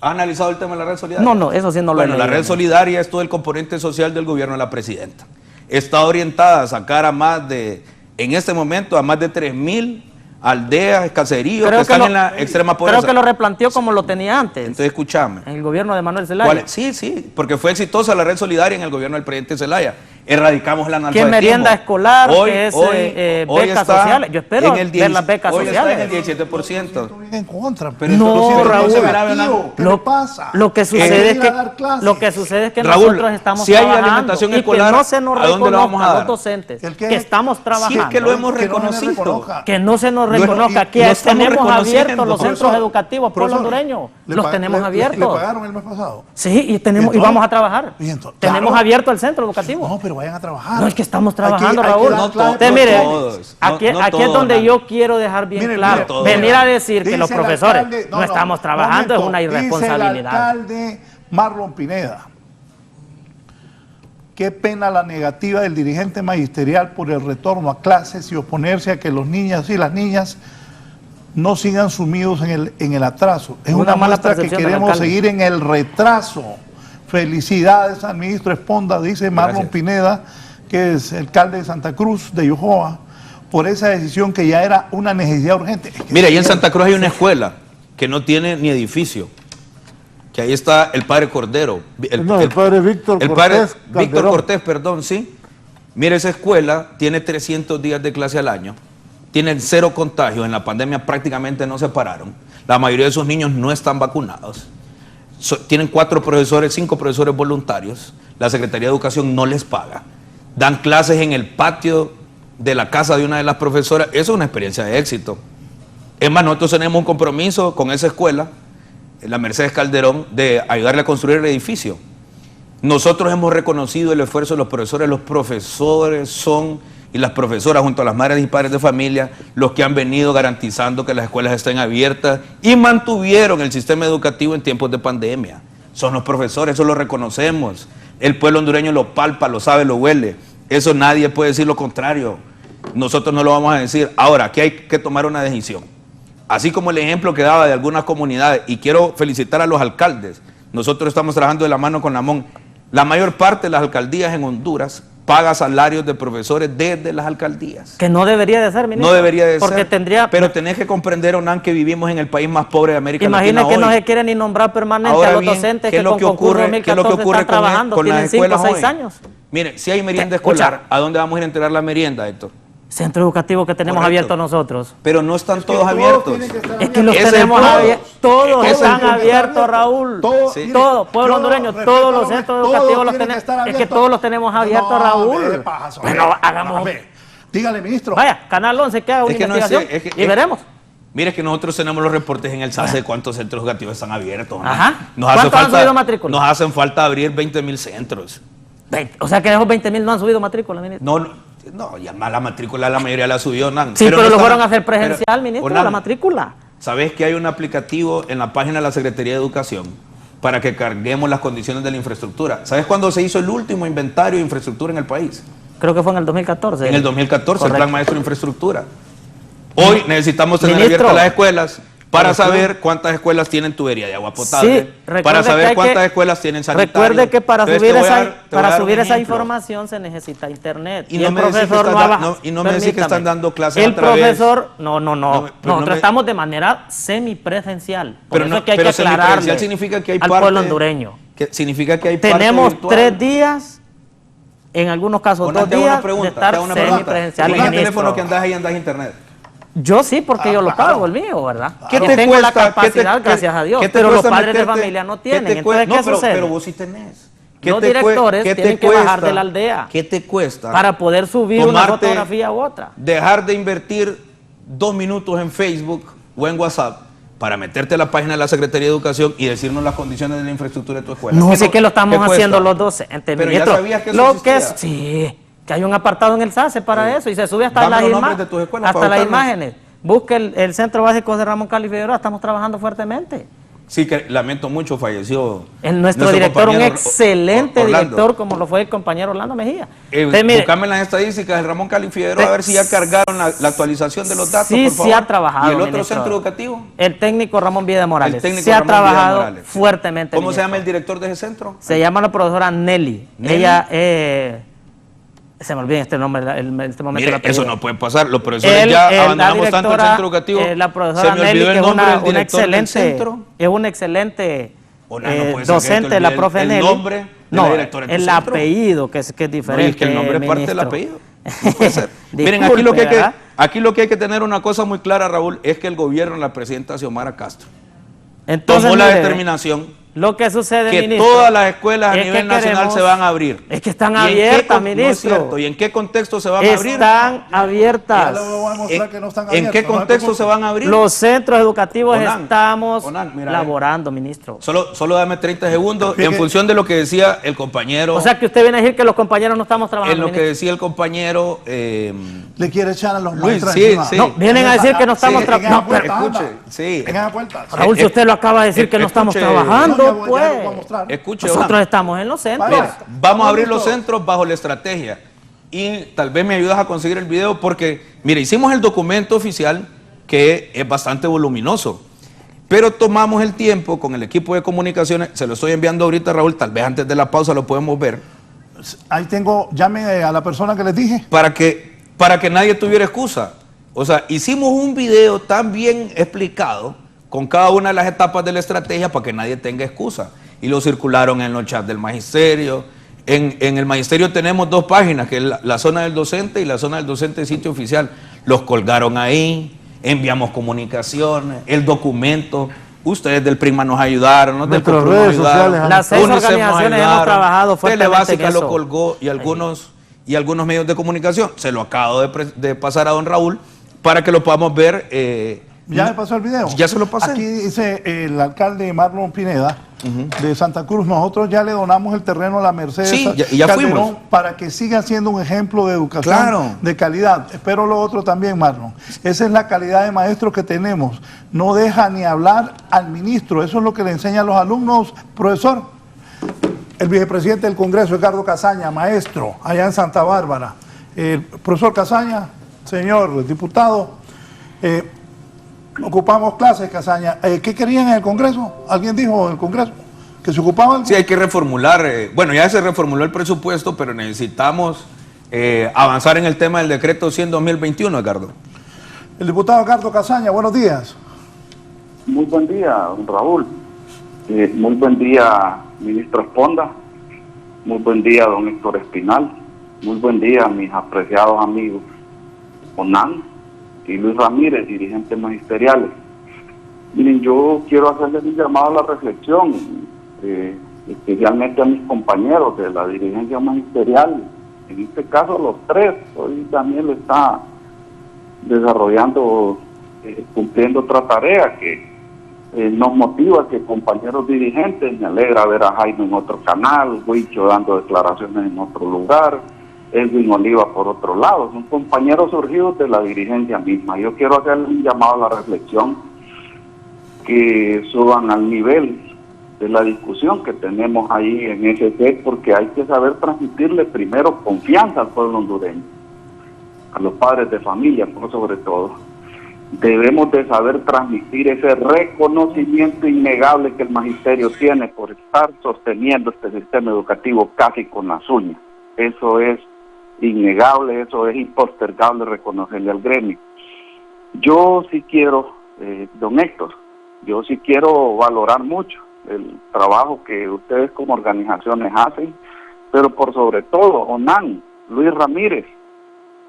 ¿Has analizado el tema de la red solidaria?
No, eso sí no lo he
Bueno, la
leído.
red solidaria es todo el componente social del gobierno de la presidenta. Está orientada a sacar en este momento, a más de 3.000 aldeas, caseríos que están en la extrema pobreza.
creo que lo replanteó como lo tenía antes,
Entonces, escúchame.
en el gobierno de Manuel Zelaya.
Sí, porque fue exitosa la red solidaria en el gobierno del presidente Zelaya. erradicamos el analfabetismo.
¿Qué merienda escolar? ¿Qué es becas sociales? Yo espero ver las becas
hoy
sociales.
Está en el 17%.
En contra,
Pero
no, Raúl.
¿Qué le pasa?
Lo que sucede es que
Raúl,
nosotros estamos
si hay
trabajando
alimentación
y
escolar,
que no se nos
¿a dónde lo vamos a
reconozca a
dar?
los docentes
¿El qué?
que estamos trabajando.
Sí, que lo hemos
Que no se
reconocido.
reconozca.
Que no se nos reconozca. Aquí
lo estamos
tenemos abiertos
reconociendo.
los centros
Profesor,
educativos pueblo
profesor,
hondureño.
¿le
Los
pa-
tenemos
le
abiertos.
pagaron el mes pasado?
Sí, y
entonces?
vamos a trabajar.
Y entonces,
Tenemos
claro.
abierto el centro educativo.
No, pero vayan a trabajar.
No, es que estamos
Hay que-
trabajando,
hay que
Raúl.
dar
No
clases.
Usted
no
mire,
todos,
aquí,
no
aquí es
todos,
donde
Nando.
yo quiero dejar bien
Mire,
claro.
mire,
todos.
Venir a decir que
Dice
los
el
profesores
alcalde-
no estamos trabajando es una
Dice
irresponsabilidad.
el alcalde Marlon Pineda. Qué pena la negativa del dirigente magisterial por el retorno a clases y oponerse a que los niños y las niñas no sigan sumidos en el atraso. Es
Una
una
mala
muestra que
percepción del
queremos
alcalde.
seguir en el retraso. Felicidades al ministro Esponda, dice Marlon
Gracias.
Pineda, que es alcalde de Santa Cruz, de Yojoa, por esa decisión que ya era una necesidad urgente. Es que
Mira, ahí en Santa Cruz hay una escuela que no tiene ni edificio. Que ahí está el padre Cordero.
El padre Víctor
el
Cortés
padre Víctor
Calderón.
Cortés, perdón, sí. Mira, esa escuela tiene 300 días de clase al año. Tienen 0 contagios. En la pandemia prácticamente no se pararon. La mayoría de esos niños no están vacunados. Tienen 4 profesores, 5 profesores voluntarios. La Secretaría de Educación no les paga. Dan clases en el patio de la casa de una de las profesoras. Eso es una experiencia de éxito. Es más, nosotros tenemos un compromiso con esa escuela, la Mercedes Calderón, de ayudarle a construir el edificio. Nosotros hemos reconocido el esfuerzo de los profesores. Los profesores son, y las profesoras junto a las madres y padres de familia, los que han venido garantizando que las escuelas estén abiertas y mantuvieron el sistema educativo en tiempos de pandemia. Son los profesores, eso lo reconocemos. El pueblo hondureño lo palpa, lo sabe, lo huele. Eso nadie puede decir lo contrario. Nosotros no lo vamos a decir. Ahora, aquí hay que tomar una decisión. Así como el ejemplo que daba de algunas comunidades, y quiero felicitar a los alcaldes. Nosotros estamos trabajando de la mano con la MON. La mayor parte de las alcaldías en Honduras paga salarios de profesores desde las alcaldías.
Que no debería de ser, ministro.
No debería de
porque
ser.
tendría.
Pero tenés que comprender, Onan, que vivimos en el país más pobre de América
Imagina
Latina
que no
hoy.
se quiere ni nombrar permanente
Ahora
a los
bien,
docentes
¿qué
que
es lo
con
que
concurso
ocurre- qué es lo que
2014
ocurre
están trabajando,
con las
tienen 5 o
escuelas
6
hoy?
años.
Mire, si hay merienda
Escucha.
escolar, ¿a dónde vamos a ir a entregar la merienda, Héctor?
Centro educativo que tenemos
Correcto.
abiertos nosotros.
Pero no están todos
todos
abiertos.
tienen que estar
Es que los
Ese es
tenemos
el punto.
abiertos. Todos
Ese es el
están
punto.
abiertos, Raúl.
Todo,
Sí.
mire,
Todo, pueblo
yo
hondureño,
respeto
todos
a
los
los que
centros
todos
educativos los
tienen que
tenemos.
estar
Es que
abiertos.
todos los tenemos abiertos,
No,
Raúl.
hombre, paso.
Bueno, hagamos.
A ver, dígale, ministro.
Vaya, Canal 11 que haga una
Es que no
investigación
sé, es que-
y veremos.
Mire que nosotros tenemos los reportes en el SACE de cuántos centros educativos están abiertos. ¿no?
Ajá.
Nos hace
¿Cuántos han
falta,
subido matrícula?
Nos hacen falta abrir 20,000 centros.
O sea que de esos 20,000 no han subido matrícula, ministro.
No, ya más la matrícula la mayoría la subió.
Sí, pero
no
lo
estamos-
fueron a hacer presencial,
pero,
ministro,
Onan,
la matrícula.
¿Sabes que hay un aplicativo en la página de la Secretaría de Educación para que carguemos las condiciones de la infraestructura? ¿Sabes cuándo se hizo el último inventario de infraestructura en el país?
Creo que fue en el 2014.
En el 2014,
Correcto.
el Plan Maestro de Infraestructura. Hoy necesitamos tener
Ministro.
abiertas las escuelas para saber cuántas escuelas tienen tubería de agua potable,
Sí, recuerde
para
que
saber
hay
cuántas
que-
escuelas tienen sanitarios.
Recuerde que para
Entonces,
subir,
te voy a
esa,
dar- te voy a
para
dar un
subir esa
ejemplo.
información se necesita internet.
Y no
el
me decís que
profesor
están
no ha
da-
bajado.
no- y no me decís que
Permítame.
están dando clases
El
a través-
profesor, no.
No, pero
Nosotros
no me-
estamos de manera semipresencial. Por
Pero
eso
no,
es que hay
pero
que aclararle
semipresencial significa que hay
al
parte,
pueblo hondureño.
Que significa que hay parte
Tenemos
virtual.
3 días, en algunos casos
Onan,
2
te hago una
días, de
pregunta, te
estar
hago una pregunta.
semipresencial.
¿Con el
ministro.
teléfono que andas ahí andas a internet?
Yo sí, porque yo lo
claro.
pago, el mío, ¿verdad?
¿Qué
Yo
te
tengo
cuesta?
la capacidad, gracias a Dios,
¿Qué te
pero los
cuesta
padres de
meterte?
familia no
¿Qué
tienen.
te
Entonces,
cuesta?
¿qué
No,
sucede?
pero vos sí tenés. ¿Qué
Los
te cue-
directores
qué te
tienen que
cuesta?
bajar de la aldea
¿Qué te cuesta?
para poder subir una
tomarte-
fotografía u otra.
Dejar de invertir 2 minutos en Facebook o en WhatsApp para meterte a la página de la Secretaría de Educación y decirnos las condiciones de la infraestructura de tu escuela.
No
¿Qué
sé que lo estamos
qué
haciendo
cuesta?
los docentes,
Pero
ministro.
ya sabías que eso
Lo que
existía.
sí, que hay un apartado en el SACE para eso y se sube hasta
Dame
las
los nombres
imágenes.
de tus escuelas
Hasta
para
las
buscarlos.
imágenes. Busque el Centro Básico de Ramón Cali Figueroa, estamos trabajando fuertemente.
Sí, que lamento mucho, falleció.
Nuestro director, un
compañero
excelente
Orlando.
director, como lo fue el compañero Orlando Mejía. Mire,
Buscame las estadísticas del Ramón Cali Figueroa a ver si ya cargaron la actualización de los datos,
sí,
por
sí
favor.
ha trabajado,
¿Y el otro
ministro.
centro educativo?
El técnico Ramón Vida Morales.
El técnico
Se ha
Ramón Vidal
trabajado
Morales.
fuertemente.
¿Cómo se llama
ministro.
el director de ese centro?
Se llama la profesora Nelly.
¿Nelly?
Ella, se me olvida este nombre, este momento.
Mire,
el apellido.
eso no puede pasar. Los profesores
Él,
ya
la
abandonamos tanto el
directora,
centro educativo.
la profesora
se me
Nelly,
olvidó
que
el
es
nombre del
una
director del
excelente,
centro.
es una excelente
Ona, no puede ser que
docente,
te
la
olvide
profe
el
Nelly.
nombre
No,
la directora de tu
el
centro.
apellido, que es diferente.
No, y es que el nombre es parte del
ministro.
apellido. No puede ser. Miren,
Disculpe, ¿verdad?
aquí lo que hay que tener una cosa muy clara, Raúl, es que el gobierno, la presidenta Xiomara Castro,
Entonces,
tomó la
mire,
determinación
lo que sucede,
que
ministro,
todas las escuelas a
es que
nivel nacional
queremos-
se van a abrir.
Es que están
¿Y en qué
abiertas,
con- no es
ministro.
cierto. ¿Y en qué contexto se van a abrir?
Están
Ya
abiertas.
le voy a mostrar que no están
¿En
abiertos.
qué
no se
contexto
preocupe.
se van a abrir?
Los centros educativos
Onan,
estamos
Onan, mira,
laborando, ministro.
Solo dame 30 segundos
Fíjate.
en función de lo que decía el compañero.
O sea que usted viene a decir que los compañeros no estamos
en
trabajando,
lo que
ministro.
decía el compañero.
Le quiere echar a los
Luis,
maestros
sí,
encima.
sí.
No, vienen a decir que no estamos trabajando. No, pero-
escuche, sí.
En esa puerta.
Raúl, si usted lo acaba de decir que no estamos
escuche,
trabajando,
No, ya lo voy a
pues.
mostrar.
Escuche,
Nosotros
Onan.
estamos en los centros.
Vaya.
Vamos a abrir los
Listo.
centros bajo la estrategia. Y tal vez me ayudas a conseguir el video porque, mire, hicimos el documento oficial que es bastante voluminoso. Pero tomamos el tiempo con el equipo de comunicaciones, se lo estoy enviando ahorita, Raúl, tal vez antes de la pausa lo podemos ver,
Ahí tengo, llame a la persona que les dije.
para que nadie tuviera excusa. O sea, hicimos un video tan bien explicado con cada una de las etapas de la estrategia para que nadie tenga excusa. Y lo circularon en los chats del magisterio. En el magisterio tenemos 2 páginas, que es la zona del docente y la zona del docente sitio oficial. Los colgaron ahí, enviamos comunicaciones, el documento. Ustedes del PRIMA nos ayudaron, los del
Nuestras
COPRUM nos
redes sociales
ayudaron,
han-
Las 6
UNICEF nos
organizaciones hemos
ayudaron,
trabajado fuertemente
Telebásica
en
lo
eso.
colgó y algunos medios de comunicación. Se lo acabo de pasar a don Raúl para que lo podamos ver.
Ya me pasó el video.
Ya se lo pasé.
Aquí dice el alcalde Marlon Pineda de Santa Cruz. Nosotros ya le donamos el terreno a la Mercedes
Sí, ya
Calderón
fuimos.
para que siga siendo un ejemplo de educación
Claro.
de calidad. Espero lo otro también, Marlon. Esa es la calidad de maestro que tenemos. No deja ni hablar al ministro. Eso es lo que le enseñan los alumnos, profesor. El vicepresidente del Congreso, Edgardo Casaña, maestro, allá en Santa Bárbara. El profesor Casaña, señor diputado, ocupamos clases, Casaña. ¿Qué querían en el Congreso? ¿Alguien dijo en el Congreso que se ocupaban?
Sí, hay que reformular. Bueno, ya se reformuló el presupuesto, pero necesitamos avanzar en el tema del decreto 100-2021, Edgardo.
El diputado Edgardo Casaña, buenos días.
Muy buen día, don Raúl. Muy buen día, ministro Esponda. Muy buen día, don Héctor Espinal. Muy buen día, mis apreciados amigos Onan y Luis Ramírez, dirigentes magisteriales. Miren, yo quiero hacerles un llamado a la reflexión, especialmente a mis compañeros de la dirigencia magisterial. En este caso, los 3. Hoy Daniel está desarrollando, cumpliendo otra tarea que nos motiva que compañeros dirigentes, me alegra ver a Jaime en otro canal, Huicho dando declaraciones en otro lugar, Edwin Oliva por otro lado, son compañeros surgidos de la dirigencia misma. Yo quiero hacerles un llamado a la reflexión, que suban al nivel de la discusión que tenemos ahí en ese porque hay que saber transmitirle primero confianza al pueblo hondureño, a los padres de familia, por sobre todo. Debemos de saber transmitir ese reconocimiento innegable que el magisterio tiene por estar sosteniendo este sistema educativo casi con las uñas. Eso es innegable, eso es impostergable reconocerle al gremio. Yo sí quiero, don Héctor, yo sí quiero valorar mucho el trabajo que ustedes como organizaciones hacen, pero por sobre todo, Onan, Luis Ramírez,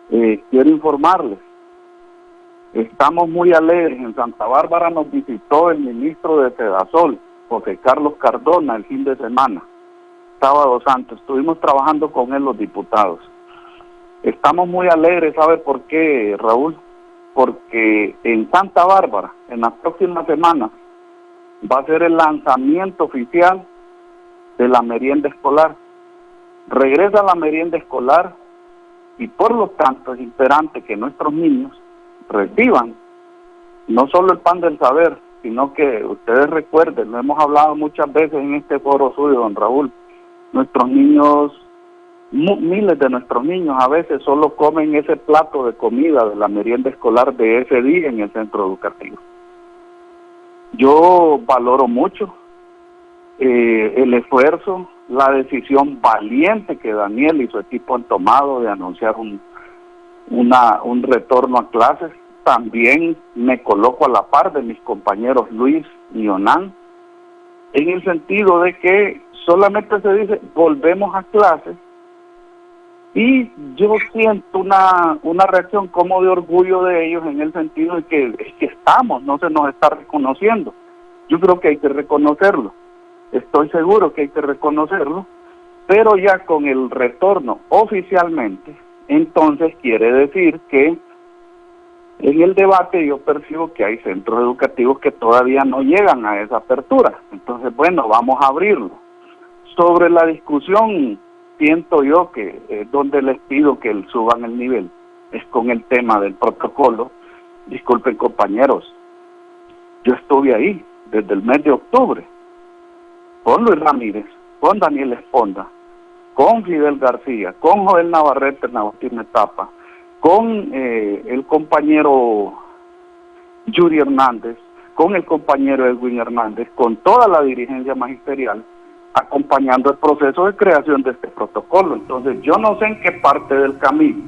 quiero informarles, estamos muy alegres. En Santa Bárbara nos visitó el ministro de Sedasol, José Carlos Cardona, el fin de semana, sábado santo. Estuvimos trabajando con él los diputados. Estamos muy alegres, ¿sabe por qué, Raúl? Porque en Santa Bárbara, en las próximas semanas, va a ser el lanzamiento oficial de la merienda escolar. Regresa la merienda escolar y por lo tanto es imperante que nuestros niños reciban no solo el pan del saber, sino que ustedes recuerden, lo hemos hablado muchas veces en este foro suyo, don Raúl, nuestros niños, miles de nuestros niños a veces solo comen ese plato de comida de la merienda escolar de ese día en el centro educativo. Yo valoro mucho el esfuerzo, la decisión valiente que Daniel y su equipo han tomado de anunciar un retorno a clases. También me coloco a la par de mis compañeros Luis y Onan en el sentido de que solamente se dice volvemos a clases, y yo siento una reacción como de orgullo de ellos en el sentido de que es que estamos, no se nos está reconociendo. Yo creo que hay que reconocerlo, estoy seguro que hay que reconocerlo, pero ya con el retorno oficialmente, entonces quiere decir que en el debate yo percibo que hay centros educativos que todavía no llegan a esa apertura. Entonces, bueno, vamos a abrirlo. Sobre la discusión, siento yo que donde les pido que suban el nivel es con el tema del protocolo. Disculpen, compañeros, yo estuve ahí desde el mes de octubre con Luis Ramírez, con Daniel Esponda, con Fidel García, con Joel Navarrete en la última etapa, con el compañero Yuri Hernández, con el compañero Edwin Hernández, con toda la dirigencia magisterial, acompañando el proceso de creación de este protocolo. Entonces, yo no sé en qué parte del camino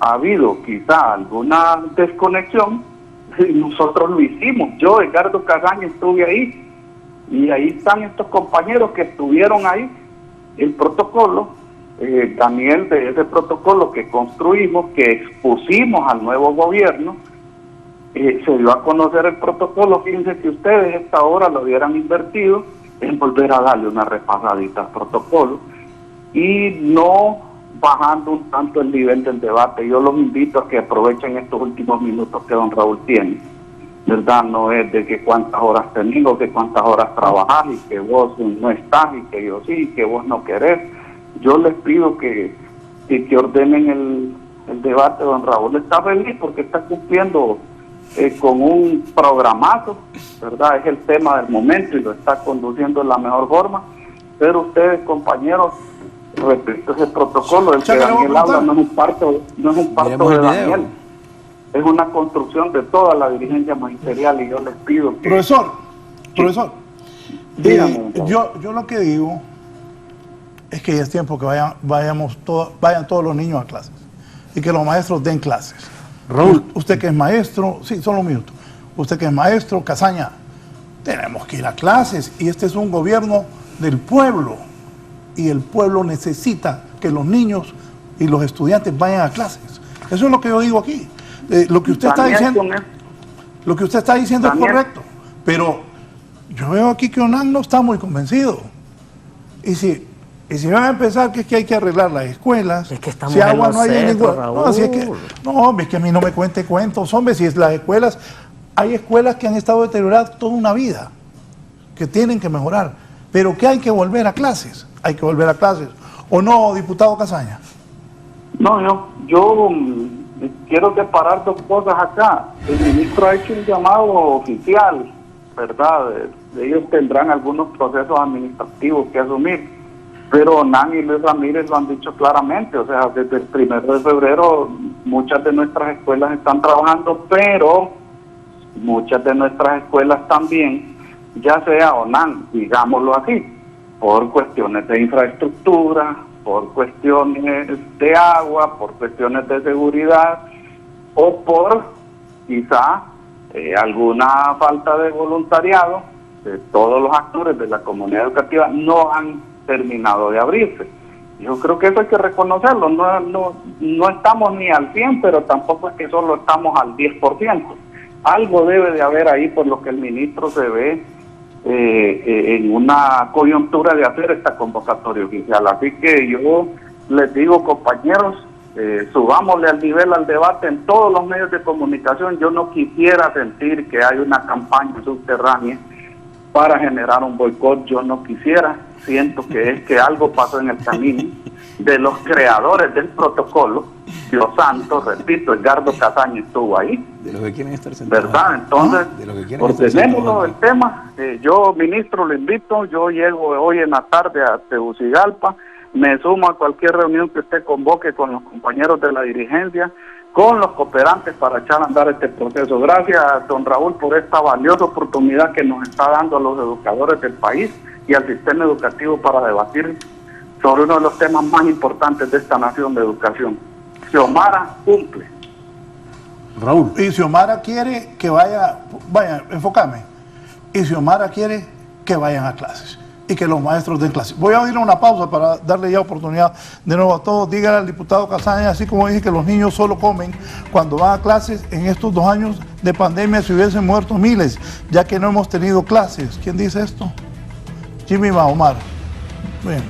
ha habido quizá alguna desconexión, y nosotros lo hicimos. Yo, Edgardo Casaña, estuve ahí, y ahí están estos compañeros que estuvieron ahí. El protocolo, Daniel, de ese protocolo que construimos, que expusimos al nuevo gobierno, se dio a conocer el protocolo. Fíjense que ustedes esta hora lo hubieran invertido en volver a darle una repasadita al protocolo y no bajando un tanto el nivel del debate. Yo los invito a que aprovechen estos últimos minutos que don Raúl tiene, ¿verdad? No es de que cuántas horas tenés o que cuántas horas trabajás y que vos no estás y que yo sí y que vos no querés. Yo les pido que ordenen el debate. Don Raúl está feliz porque está cumpliendo con un programazo, ¿verdad? Es el tema del momento y lo está conduciendo de la mejor forma, pero ustedes, compañeros, repito, ese protocolo, el que Daniel habla no es un parto de Daniel, es una construcción de toda la dirigencia magisterial, y yo les pido que...
Profesor,
dígame,
yo lo que digo es que ya es tiempo que vayan todos los niños a clases y que los maestros den clases.
Raúl,
usted que es maestro, sí, solo un minuto. Usted que es maestro, Casaña, tenemos que ir a clases, y este es un gobierno del pueblo, y el pueblo necesita que los niños y los estudiantes vayan a clases. Eso es lo que yo digo aquí. Lo que usted está diciendo es correcto, pero yo veo aquí que ONAN no está muy convencido. Y si van a empezar que es que hay que arreglar las escuelas,
es que estamos
si agua
en
no hay en ninguna...
Raúl.
No, es que a mí no me cuente cuentos, hombre, si es las escuelas, hay escuelas que han estado deterioradas toda una vida, que tienen que mejorar, pero que hay que volver a clases, ¿o no, diputado Casaña?
No, yo quiero separar dos cosas acá. El ministro ha hecho un llamado oficial, ¿verdad? Ellos tendrán algunos procesos administrativos que asumir, pero ONAN y Luis Ramírez lo han dicho claramente. O sea, desde el 1 de febrero muchas de nuestras escuelas están trabajando, pero muchas de nuestras escuelas también, ya sea ONAN, digámoslo así, por cuestiones de infraestructura, por cuestiones de agua, por cuestiones de seguridad, o por quizá alguna falta de voluntariado de todos los actores de la comunidad educativa, no han terminado de abrirse. Yo creo que eso hay que reconocerlo. No estamos ni al 100, pero tampoco es que solo estamos al 10%. Algo debe de haber ahí, por lo que el ministro se ve en una coyuntura de hacer esta convocatoria oficial. Así que yo les digo, compañeros, subámosle al nivel al debate en todos los medios de comunicación. Yo no quisiera sentir que hay una campaña subterránea para generar un boicot. Yo no quisiera. Siento que es que algo pasó en el camino de los creadores del protocolo. Dios santo, repito, Edgardo Casaña estuvo ahí.
De los que quieren estar sentados.
¿Verdad? Entonces, ordenémoslo el tema. Yo, ministro, lo invito. Yo llego hoy en la tarde a Tegucigalpa. Me sumo a cualquier reunión que usted convoque con los compañeros de la dirigencia, con los cooperantes, para echar a andar este proceso. Gracias, don Raúl, por esta valiosa oportunidad que nos está dando a los educadores del país y al sistema educativo para debatir sobre uno de los temas más importantes de esta nación de educación. Xiomara cumple.
Raúl. Y Xiomara quiere que vaya, enfócame. Y Xiomara quiere que vayan a clases y que los maestros den clases. Voy a ir a una pausa para darle ya oportunidad de nuevo a todos. Dígale al diputado Casaña, así como dije que los niños solo comen cuando van a clases, en estos 2 años de pandemia se hubiesen muerto miles, ya que no hemos tenido clases. ¿Quién dice esto? Jimmy Mahomar. Bien.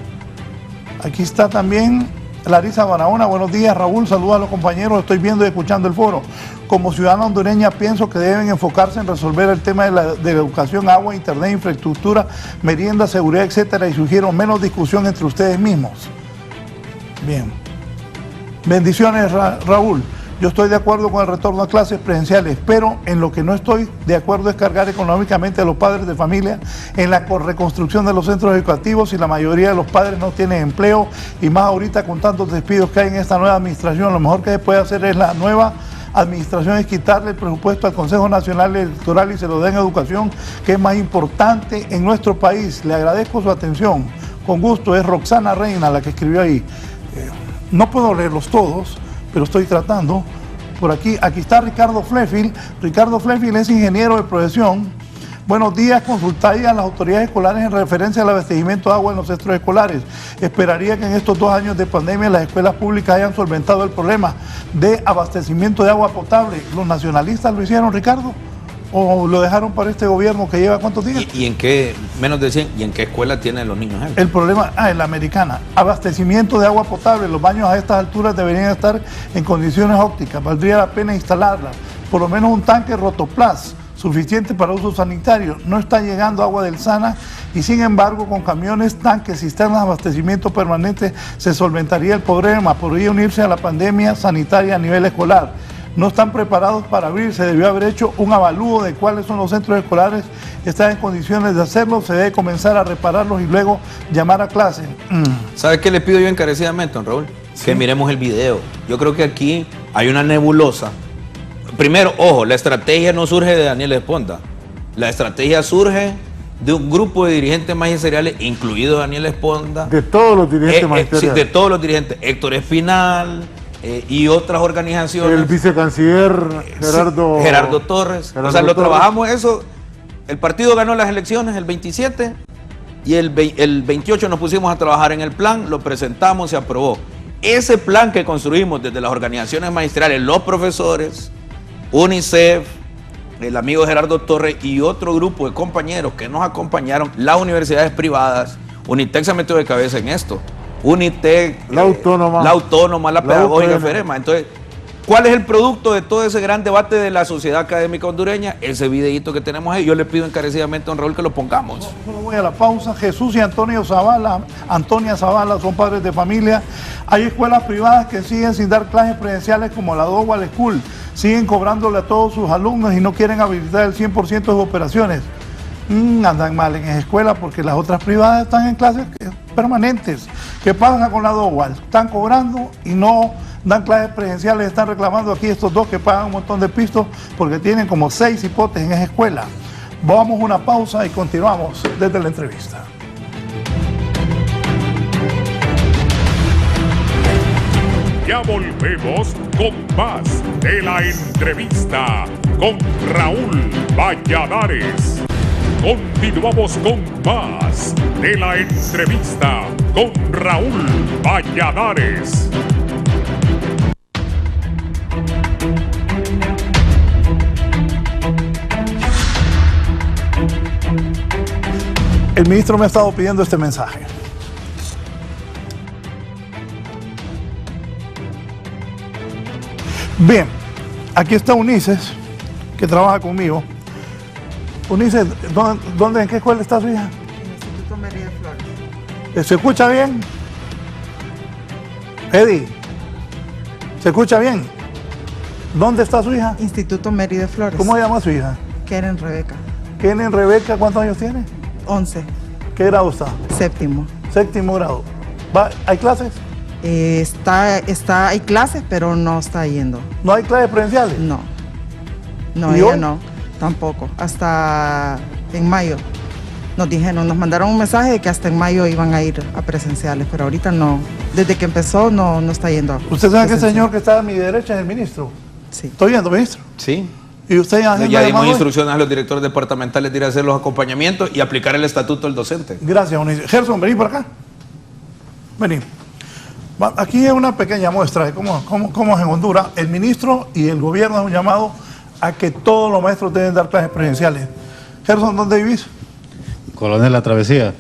Aquí está también Larisa Barahona. Buenos días, Raúl. Saludos a los compañeros. Estoy viendo y escuchando el foro. Como ciudadana hondureña pienso que deben enfocarse en resolver el tema de la educación, agua, internet, infraestructura, merienda, seguridad, etcétera, y sugiero menos discusión entre ustedes mismos. Bien. Bendiciones, Raúl. Yo estoy de acuerdo con el retorno a clases presenciales, pero en lo que no estoy de acuerdo es cargar económicamente a los padres de familia en la reconstrucción de los centros educativos y la mayoría de los padres no tienen empleo, y más ahorita con tantos despidos que hay en esta nueva administración. Lo mejor que se puede hacer es la nueva administración es quitarle el presupuesto al Consejo Nacional Electoral y se lo den a educación, que es más importante en nuestro país. Le agradezco su atención. Con gusto. Es Roxana Reina la que escribió ahí. No puedo leerlos todos, pero estoy tratando. Por aquí está Ricardo Flefield. Ricardo Flefield es ingeniero de profesión. Buenos días, consultaría a las autoridades escolares en referencia al abastecimiento de agua en los centros escolares. Esperaría que en estos 2 años de pandemia las escuelas públicas hayan solventado el problema de abastecimiento de agua potable. ¿Los nacionalistas lo hicieron, Ricardo? ¿O lo dejaron para este gobierno que lleva cuántos días?
¿Y en qué, menos de 100, y en qué escuela tienen los niños?
El problema, en la americana, abastecimiento de agua potable. Los baños a estas alturas deberían estar en condiciones ópticas. Valdría la pena instalarlas. Por lo menos un tanque Rotoplas, suficiente para uso sanitario. No está llegando agua del Sana y sin embargo con camiones, tanques, cisternas de abastecimiento permanente se solventaría el problema. Podría unirse a la pandemia sanitaria a nivel escolar. No están preparados para abrir. Se debió haber hecho un avalúo de cuáles son los centros escolares que están en condiciones de hacerlo. Se debe comenzar a repararlos y luego llamar a clase.
¿Sabe qué le pido yo encarecidamente, don Raúl? Sí. Que miremos el video. Yo creo que aquí hay una nebulosa. Primero, ojo, la estrategia no surge de Daniel Esponda. La estrategia surge de un grupo de dirigentes magisteriales, incluido Daniel Esponda.
De todos los dirigentes magisteriales.
Sí, de todos los dirigentes. Héctor Espinal y otras organizaciones.
El vicecanciller
Gerardo Torres. O sea, lo trabajamos eso. El partido ganó las elecciones el 27 y el 28 nos pusimos a trabajar en el plan, lo presentamos, se aprobó. Ese plan que construimos desde las organizaciones magisteriales, los profesores, UNICEF, el amigo Gerardo Torres y otro grupo de compañeros que nos acompañaron, las universidades privadas. Unitec se metió de cabeza en esto. Unitec, la Autónoma, la Pedagógica FEREMA. Entonces, ¿cuál es el producto de todo ese gran debate de la sociedad académica hondureña? Ese videíto que tenemos ahí. Yo le pido encarecidamente a don Raúl que lo pongamos.
Solo voy a la pausa. Jesús y Antonia Zavala son padres de familia. Hay escuelas privadas que siguen sin dar clases presenciales como la Dowell School. Siguen cobrándole a todos sus alumnos y no quieren habilitar el 100% de sus operaciones. Andan mal en esa escuela porque las otras privadas están en clases permanentes. ¿Qué pasa con la Dowell? Están cobrando y no dan clases presenciales. Están reclamando aquí estos dos que pagan un montón de pistos porque tienen como 6 hipotes en esa escuela. Vamos a una pausa y continuamos desde la entrevista.
Ya volvemos con más de la entrevista con Raúl Valladares. Continuamos con más de la entrevista con Raúl Valladares.
El ministro me ha estado pidiendo este mensaje. Bien, aquí está Ulises, que trabaja conmigo. Ulises, ¿en qué escuela está su hija?
En el Instituto Mérida de Flores.
¿Se escucha bien? Eddie, ¿se escucha bien? ¿Dónde está su hija?
Instituto Mérida de Flores.
¿Cómo se llama su hija?
Keren Rebeca.
Keren Rebeca, ¿cuántos años tiene?
11.
¿Qué grado está?
Séptimo.
Séptimo grado. ¿Hay clases?
Hay clases, pero no está yendo.
¿No hay clases presenciales?
No. No, ella hoy? No, tampoco. Hasta en mayo. Nos mandaron un mensaje de que hasta en mayo iban a ir a presenciales, pero ahorita no. Desde que empezó no está yendo.
¿Usted sabe que el señor que está a mi derecha es el ministro?
Sí.
¿Estoy viendo, ministro?
Sí.
¿Y usted
ya dimos instrucciones a los directores departamentales de ir a hacer los acompañamientos y aplicar el estatuto del docente.
Gracias, Unice. Gerson, vení por acá. Vení. Aquí es una pequeña muestra de cómo es en Honduras. El ministro y el gobierno han llamado a que todos los maestros deben dar clases presenciales. Gerson, ¿dónde vivís?
Colonia de la Travesía.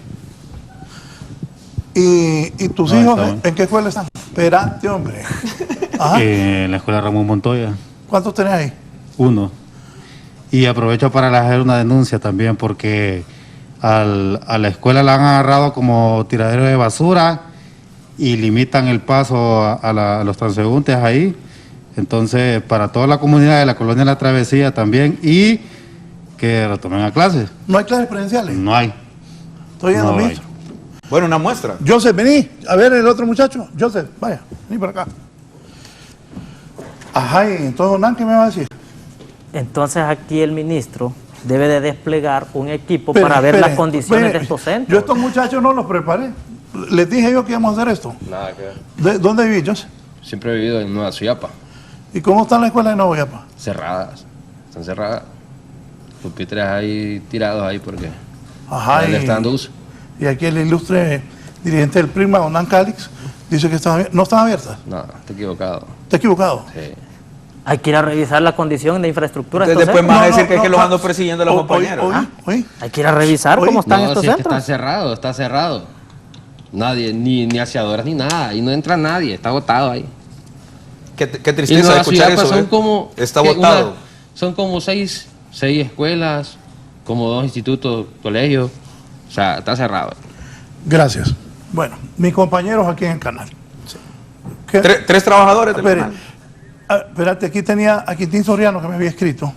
¿Y tus hijos en qué escuela están? Esperate, hombre. Ajá.
En la escuela Ramón Montoya.
¿Cuántos tenés ahí?
1. Y aprovecho para hacer una denuncia también porque a la escuela la han agarrado como tiradero de basura y limitan el paso a los transeúntes ahí. Entonces, para toda la comunidad de la Colonia de la Travesía también, y que retomen a clases.
¿No hay clases presenciales?
No hay.
Estoy yendo, ministro.
Bueno, una muestra.
Joseph, vení. A ver el otro muchacho. Joseph, vaya, vení para acá. Ajá, y entonces, Nan, ¿qué me va a decir?
Entonces aquí el ministro debe de desplegar un equipo para ver las condiciones de estos centros.
Yo estos muchachos no los preparé. Les dije yo que íbamos a hacer esto.
Nada que ver.
¿Dónde vivís, Joseph?
Siempre he vivido en Nueva Suyapa.
¿Y cómo está la escuela de Nueva Suyapa?
Cerradas. Están cerradas. Pupitres ahí tirados ahí porque
ajá,
le está dando uso.
Y aquí el ilustre dirigente del PRIGMA, Don Nan Calix, dice que no están abiertas.
No, está equivocado.
¿Está equivocado?
Sí.
Hay que ir a revisar la condición de infraestructura.
Entonces después van a decir que es que los ando persiguiendo a los compañeros.
Hay que ir a revisar cómo están estos centros.
Está cerrado, está cerrado. Nadie, ni aseadoras ni nada. Y no entra nadie, está botado ahí.
Qué tristeza de escuchar eso.
Son como,
está botado.
Son como seis escuelas, como 2 institutos, colegios. O sea, está cerrado.
Gracias. Bueno, mis compañeros aquí en el canal.
Sí. 3 trabajadores del canal.
Espérate, aquí tenía a Quintín Soriano que me había escrito.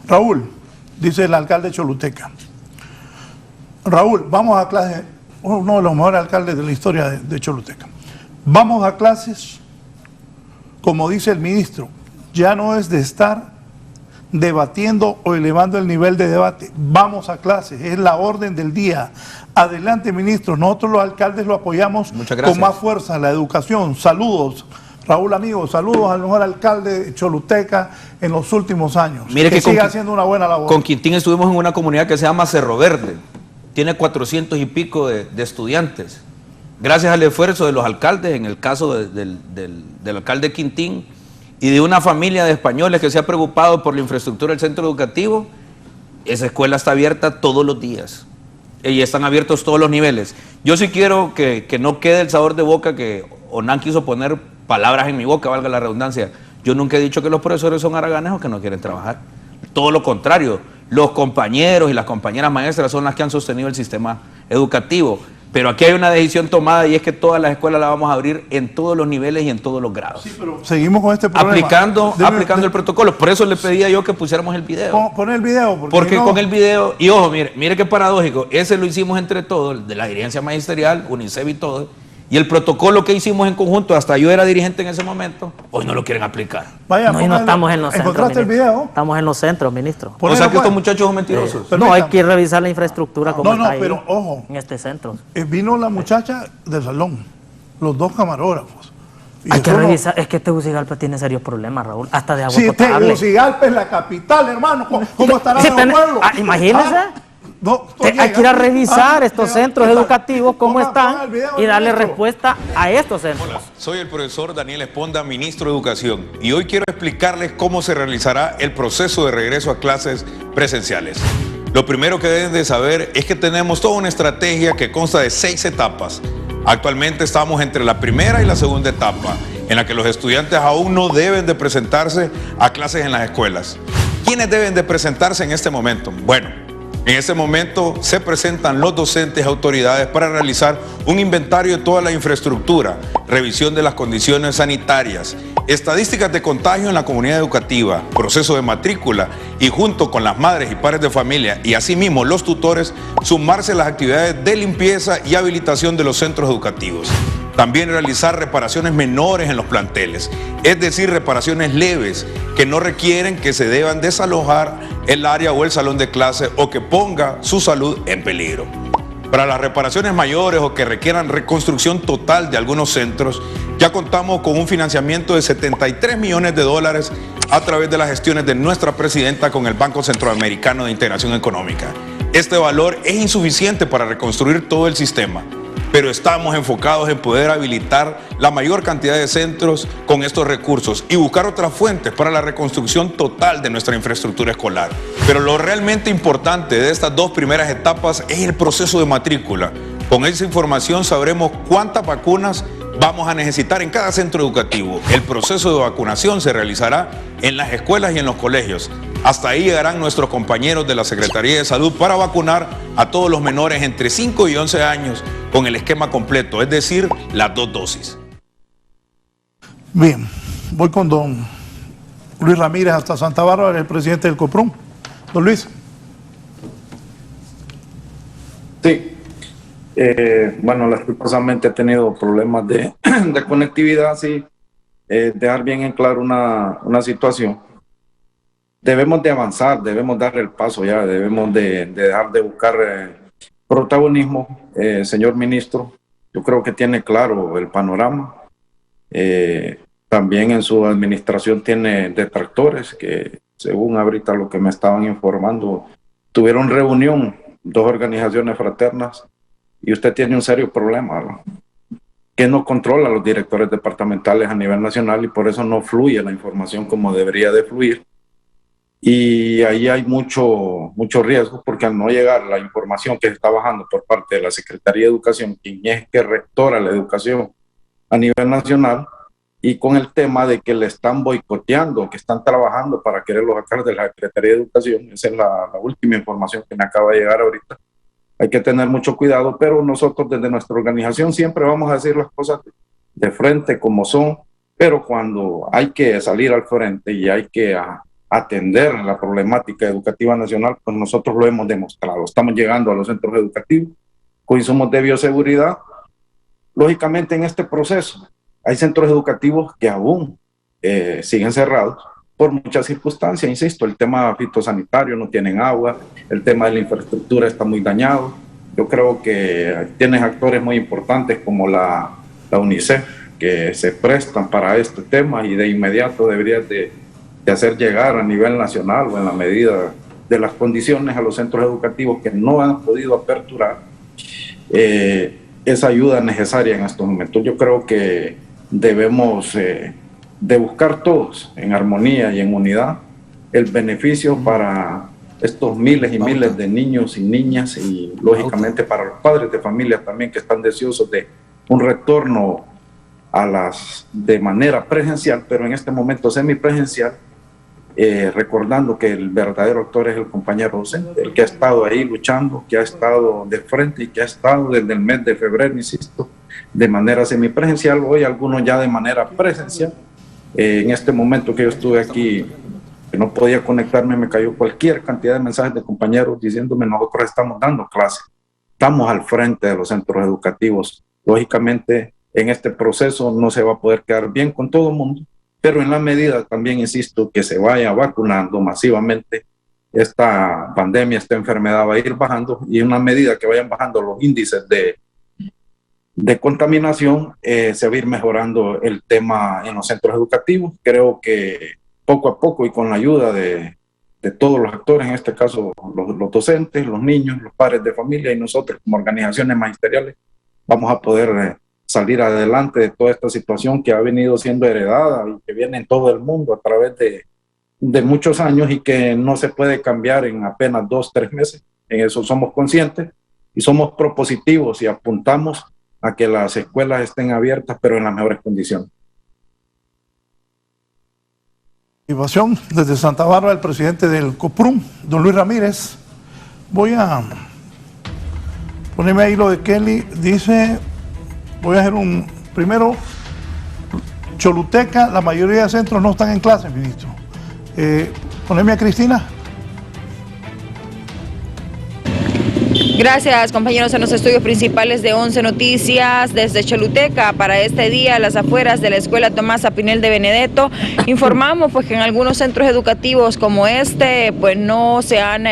Raúl, dice el alcalde de Choluteca. Raúl, vamos a clases, uno de los mejores alcaldes de la historia de Choluteca. Vamos a clases, como dice el ministro, ya no es de estar debatiendo o elevando el nivel de debate. Vamos a clases, es la orden del día. Adelante, ministro, nosotros los alcaldes lo apoyamos con más fuerza, la educación. Saludos. Raúl, amigo, saludos al mejor alcalde de Choluteca en los últimos años.
Mire que
siga haciendo una buena labor.
Con Quintín estuvimos en una comunidad que se llama Cerro Verde. Tiene 400 y pico de estudiantes. Gracias al esfuerzo de los alcaldes, en el caso del alcalde Quintín, y de una familia de españoles que se ha preocupado por la infraestructura del centro educativo, esa escuela está abierta todos los días. Y están abiertos todos los niveles. Yo sí quiero que no quede el sabor de boca que Onan quiso poner palabras en mi boca, valga la redundancia. Yo nunca he dicho que los profesores son haraganes o que no quieren trabajar. Todo lo contrario, los compañeros y las compañeras maestras son las que han sostenido el sistema educativo. Pero aquí hay una decisión tomada y es que todas las escuelas las vamos a abrir en todos los niveles y en todos los grados.
Sí, pero seguimos con este problema.
Aplicando el protocolo. Por eso le pedía yo que pusiéramos el video.
Pon el video.
Porque con el video, y ojo, mire qué paradójico, ese lo hicimos entre todos, de la dirigencia magisterial, UNICEF y todo. Y el protocolo que hicimos en conjunto, hasta yo era dirigente en ese momento, hoy no lo quieren aplicar.
Vaya,
no estamos en los centros.
¿Encontraste el video?
Estamos en los centros, ministro.
O sea que estos muchachos son mentirosos.
No, hay que revisar la infraestructura como está ahí,
pero ojo.
en este centro.
Vino la muchacha del salón, los 2 camarógrafos.
Hay que revisar, es que Tegucigalpa tiene serios problemas, Raúl, hasta de agua potable.
Tegucigalpa es la capital, hermano. ¿Cómo estará el pueblo?
Imagínense. Hay que ir a revisar estos centros educativos, cómo están, y darle respuesta a estos centros.
Hola, soy el profesor Daniel Esponda, ministro de Educación, y hoy quiero explicarles cómo se realizará el proceso de regreso a clases presenciales. Lo primero que deben de saber es que tenemos toda una estrategia que consta de 6 etapas. Actualmente estamos entre la primera y la segunda etapa, en la que los estudiantes aún no deben de presentarse a clases en las escuelas. ¿Quiénes deben de presentarse en este momento? Bueno, en este momento se presentan los docentes y autoridades para realizar un inventario de toda la infraestructura, revisión de las condiciones sanitarias, estadísticas de contagio en la comunidad educativa, proceso de matrícula y junto con las madres y padres de familia y asimismo los tutores, sumarse a las actividades de limpieza y habilitación de los centros educativos. También realizar reparaciones menores en los planteles, es decir, reparaciones leves que no requieren que se deban desalojar el área o el salón de clase o que ponga su salud en peligro. Para las reparaciones mayores o que requieran reconstrucción total de algunos centros, ya contamos con un financiamiento de $73 millones a través de las gestiones de nuestra presidenta con el Banco Centroamericano de Integración Económica. Este valor es insuficiente para reconstruir todo el sistema, pero estamos enfocados en poder habilitar la mayor cantidad de centros con estos recursos y buscar otras fuentes para la reconstrucción total de nuestra infraestructura escolar. Pero lo realmente importante de estas dos primeras etapas es el proceso de matrícula. Con esa información sabremos cuántas vacunas vamos a necesitar en cada centro educativo. El proceso de vacunación se realizará en las escuelas y en los colegios. Hasta ahí llegarán nuestros compañeros de la Secretaría de Salud para vacunar a todos los menores entre 5 y 11 años con el esquema completo, es decir, las 2 dosis.
Bien, voy con don Luis Ramírez hasta Santa Bárbara, el presidente del COPRUM. Don Luis.
Sí. Bueno, lastimosamente he tenido problemas de conectividad, sí. Dejar bien en claro una situación. Debemos de avanzar, debemos dar el paso ya, debemos de dejar de buscar protagonismo. Señor ministro, yo creo que tiene claro el panorama. También en su administración tiene detractores que, según ahorita lo que me estaban informando, tuvieron reunión 2 organizaciones fraternas y usted tiene un serio problema, ¿no? Que no controla a los directores departamentales a nivel nacional y por eso no fluye la información como debería de fluir. Y ahí hay mucho riesgo porque al no llegar la información que se está bajando por parte de la Secretaría de Educación, quien es que rectora la educación a nivel nacional, y con el tema de que le están boicoteando, que están trabajando para quererlo sacar de la Secretaría de Educación, esa es la última información que me acaba de llegar ahorita. Hay que tener mucho cuidado, pero nosotros desde nuestra organización siempre vamos a decir las cosas de frente como son, pero cuando hay que salir al frente y hay que atender la problemática educativa nacional, pues nosotros lo hemos demostrado. Estamos llegando a los centros educativos con insumos de bioseguridad. Lógicamente en este proceso hay centros educativos que aún siguen cerrados por muchas circunstancias, insisto, el tema fitosanitario, no tienen agua, el tema de la infraestructura está muy dañado. Yo creo que tienen actores muy importantes como la UNICEF que se prestan para este tema y de inmediato debería de hacer llegar a nivel nacional o en la medida de las condiciones a los centros educativos que no han podido aperturar esa ayuda necesaria en estos momentos. Yo creo que debemos de buscar todos en armonía y en unidad el beneficio para estos miles y miles de niños y niñas y lógicamente para los padres de familia también que están deseosos de un retorno de manera presencial, pero en este momento semipresencial, recordando que el verdadero actor es el compañero docente, el que ha estado ahí luchando, que ha estado de frente y que ha estado desde el mes de febrero, insisto, de manera semipresencial, hoy algunos ya de manera presencial. En este momento que yo estuve aquí, que no podía conectarme, me cayó cualquier cantidad de mensajes de compañeros diciéndome nosotros estamos dando clases, estamos al frente de los centros educativos. Lógicamente, en este proceso no se va a poder quedar bien con todo el mundo, pero en la medida también, insisto, que se vaya vacunando masivamente, esta pandemia, esta enfermedad va a ir bajando y en una medida que vayan bajando los índices de contaminación, se va a ir mejorando el tema en los centros educativos. Creo que poco a poco y con la ayuda de todos los actores, en este caso los docentes, los niños, los padres de familia y nosotros como organizaciones magisteriales, vamos a poder salir adelante de toda esta situación que ha venido siendo heredada y que viene en todo el mundo a través de muchos años y que no se puede cambiar en apenas 2-3 meses. En eso somos conscientes y somos propositivos y apuntamos a que las escuelas estén abiertas, pero en las mejores condiciones.
Desde Santa Bárbara, el presidente del COPRUM, don Luis Ramírez. Voy a ponerme ahí lo de Kelly. Dice, voy a hacer primero, Choluteca, la mayoría de centros no están en clase, ministro. Ponerme a Cristina.
Gracias, compañeros, en los estudios principales de 11 Noticias desde Choluteca. Para este día, a las afueras de la Escuela Tomás Pinel de Benedetto, informamos pues que en algunos centros educativos como este, pues no se han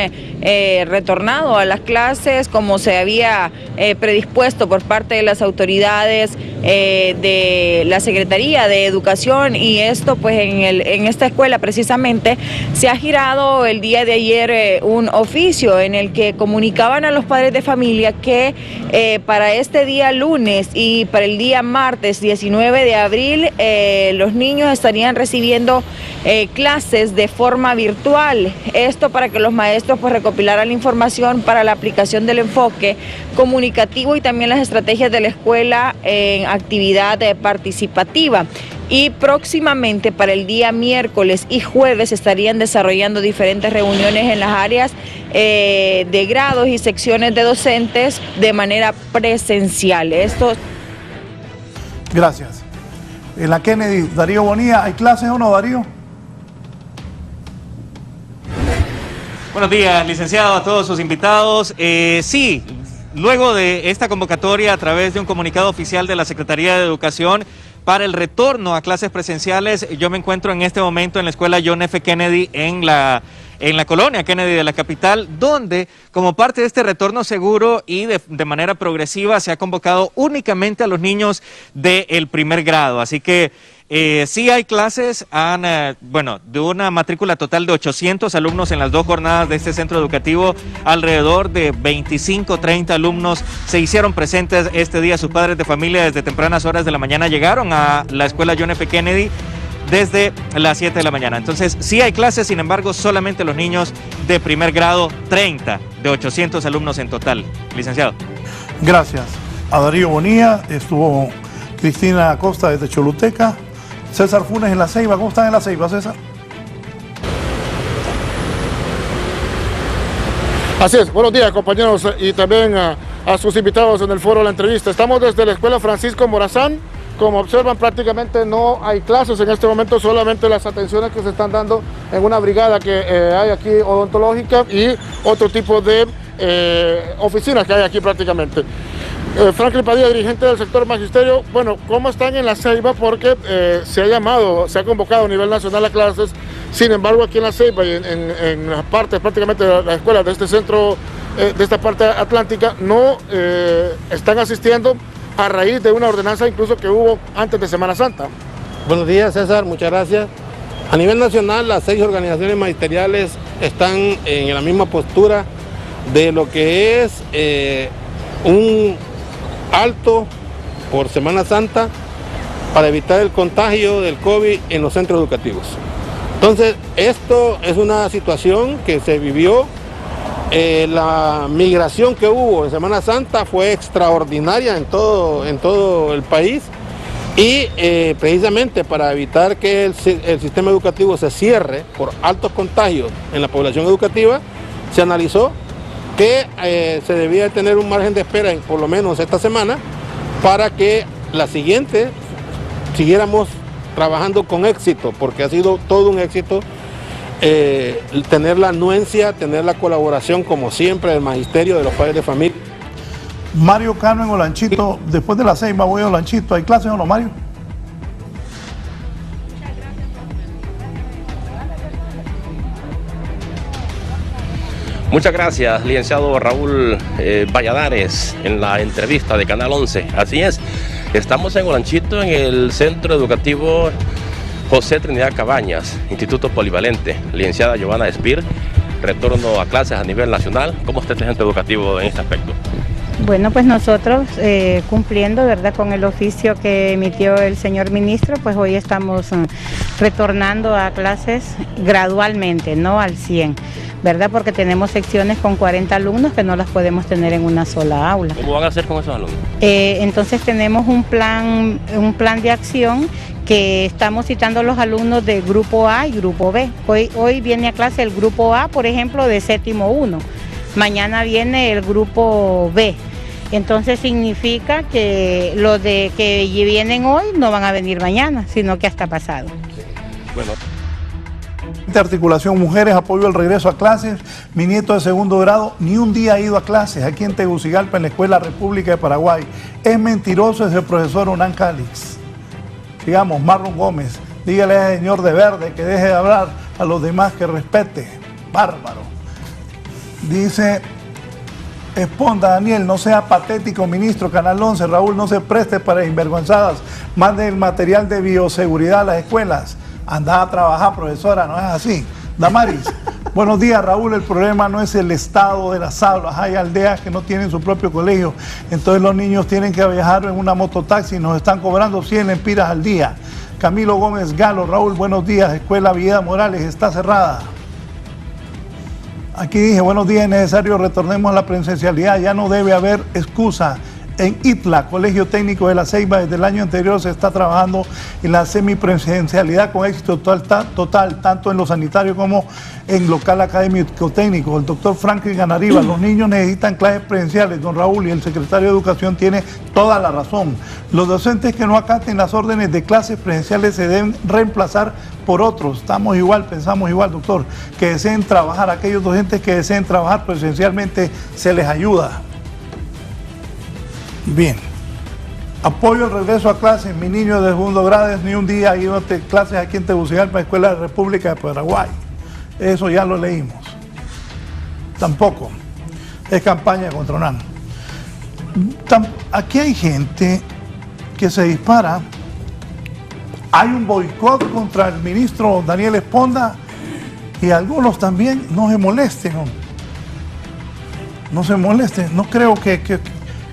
retornado a las clases como se había predispuesto por parte de las autoridades de la Secretaría de Educación, y esto pues en esta escuela precisamente se ha girado el día de ayer un oficio en el que comunicaban a los padres de familia que para este día lunes y para el día martes 19 de abril los niños estarían recibiendo clases de forma virtual. Esto para que los maestros pues recopilaran la información para la aplicación del enfoque comunicativo y también las estrategias de la escuela en actividad participativa. Y próximamente para el día miércoles y jueves estarían desarrollando diferentes reuniones en las áreas de grados y secciones de docentes de manera presencial.
Gracias. En la Kennedy, Darío Bonilla, ¿hay clases o no, Darío?
Buenos días, licenciado, a todos sus invitados. Sí, luego de esta convocatoria a través de un comunicado oficial de la Secretaría de Educación para el retorno a clases presenciales, yo me encuentro en este momento en la escuela John F. Kennedy en la colonia Kennedy de la capital, donde como parte de este retorno seguro y de manera progresiva se ha convocado únicamente a los niños del primer grado. Así que sí hay clases, de una matrícula total de 800 alumnos en las 2 jornadas de este centro educativo, alrededor de 25-30 alumnos se hicieron presentes este día. Sus padres de familia desde tempranas horas de la mañana llegaron a la escuela John F. Kennedy desde las 7 de la mañana. Entonces sí hay clases, sin embargo solamente los niños de primer grado, 30 de 800 alumnos en total. Licenciado.
Gracias a Darío Bonilla. Estuvo Cristina Acosta desde Choluteca. César Funes en La Ceiba. ¿Cómo están en La Ceiba, César?
Así es, buenos días, compañeros, y también a sus invitados en el foro de la entrevista. Estamos desde la escuela Francisco Morazán. Como observan, prácticamente no hay clases en este momento, solamente las atenciones que se están dando en una brigada que hay aquí odontológica y otro tipo de oficinas que hay aquí prácticamente. Franklin Padilla, dirigente del sector magisterio, bueno, ¿cómo están en La Ceiba? Porque se ha convocado a nivel nacional a clases, sin embargo aquí en La Ceiba y en las partes prácticamente de las escuelas de este centro, de esta parte atlántica, no están asistiendo a raíz de una ordenanza incluso que hubo antes de Semana Santa.
Buenos días, César, muchas gracias. A nivel nacional, las 6 organizaciones magisteriales están en la misma postura de lo que es un alto por Semana Santa para evitar el contagio del COVID en los centros educativos. Entonces, esto es una situación que se vivió. La migración que hubo en Semana Santa fue extraordinaria en todo el país y precisamente para evitar que el sistema educativo se cierre por altos contagios en la población educativa, se analizó que se debía tener un margen de espera en por lo menos esta semana para que la siguiente siguiéramos trabajando con éxito, porque ha sido todo un éxito tener la anuencia, tener la colaboración como siempre del magisterio, de los padres de familia.
Mario Cano en Olanchito, después de La Ceiba voy a Olanchito, ¿hay clases o no, Mario?
Muchas gracias, licenciado Raúl Valladares, en la entrevista de Canal 11. Así es, estamos en Olanchito, en el Centro Educativo José Trinidad Cabañas, Instituto Polivalente. Licenciada Giovanna Espir, retorno a clases a nivel nacional. ¿Cómo está este centro educativo en este aspecto?
Bueno, pues nosotros cumpliendo, ¿verdad?, con el oficio que emitió el señor ministro, pues hoy estamos retornando a clases gradualmente, no al 100%, ¿verdad?, porque tenemos secciones con 40 alumnos que no las podemos tener en una sola aula.
¿Cómo van a hacer con esos alumnos?
Entonces tenemos un plan de acción que estamos citando a los alumnos del grupo A y grupo B. Hoy viene a clase el grupo A, por ejemplo, de séptimo 1. Mañana viene el grupo B. Entonces significa que los que vienen hoy no van a venir mañana, sino que hasta pasado.
Bueno.
Articulación Mujeres, apoyo al regreso a clases. Mi nieto de segundo grado ni un día ha ido a clases aquí en Tegucigalpa, en la Escuela República de Paraguay. Es mentiroso ese profesor Hernán Calix. Digamos, Marlon Gómez, dígale al señor de verde que deje de hablar, a los demás que respete. Bárbaro. Dice Esponda, Daniel, no sea patético, ministro. Canal 11, Raúl, no se preste para sinvergüenzadas. Mande el material de bioseguridad a las escuelas. Anda a trabajar, profesora, no es así. Damaris, buenos días, Raúl. El problema no es el estado de las aulas. Hay aldeas que no tienen su propio colegio. Entonces los niños tienen que viajar en una mototaxi y nos están cobrando 100 lempiras al día. Camilo Gómez Galo, Raúl, buenos días. Escuela Vida Morales está cerrada. Aquí dije, buenos días, es necesario retornemos a la presencialidad. Ya no debe haber excusa. En ITLA, Colegio Técnico de La Ceiba, desde el año anterior se está trabajando en la semipresencialidad con éxito total, tanto en lo sanitario como en local académico técnico. El doctor Franklin Ganariba, los niños necesitan clases presenciales, don Raúl, y el secretario de Educación tiene toda la razón. Los docentes que no acaten las órdenes de clases presenciales se deben reemplazar por otros. Estamos igual, pensamos igual, doctor, que deseen trabajar. Aquellos docentes que deseen trabajar presencialmente se les ayuda. Bien, apoyo al regreso a clases. Mi niño de segundo grado ni un día ha ido a clases aquí en Tegucigalpa, Escuela de la República de Paraguay. Eso ya lo leímos. Tampoco es campaña contra Hernán. Aquí hay gente que se dispara. Hay un boicot contra el ministro Daniel Esponda y algunos también no se molesten. No se molesten. No creo que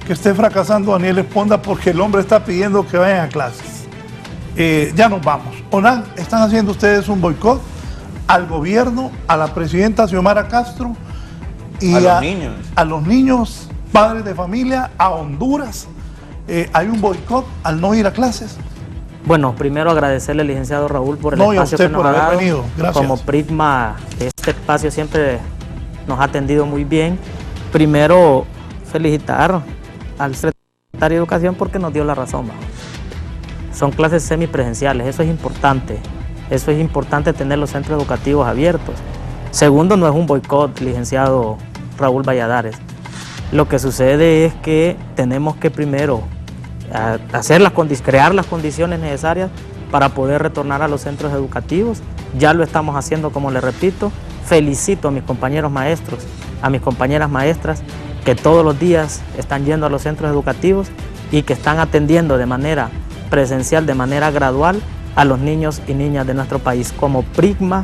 esté fracasando Daniel Esponda porque el hombre está pidiendo que vayan a clases. Ya nos vamos. Hernán, ¿están haciendo ustedes un boicot al gobierno, a la presidenta Xiomara Castro y a los niños, padres de familia, a Honduras? ¿Hay un boicot al no ir a clases?
Bueno, primero agradecerle al licenciado Raúl por el espacio que nos ha dado. Venido. Gracias. Como Prisma, este espacio siempre nos ha atendido muy bien. Primero, felicitar al secretario de Educación porque nos dio la razón. Son clases semipresenciales, eso es importante. Eso es importante tener los centros educativos abiertos. Segundo, no es un boicot, licenciado Raúl Valladares. Lo que sucede es que tenemos que primero crear las condiciones necesarias para poder retornar a los centros educativos. Ya lo estamos haciendo, como le repito. Felicito a mis compañeros maestros, a mis compañeras maestras, que todos los días están yendo a los centros educativos y que están atendiendo de manera presencial, de manera gradual, a los niños y niñas de nuestro país. Como Prisma,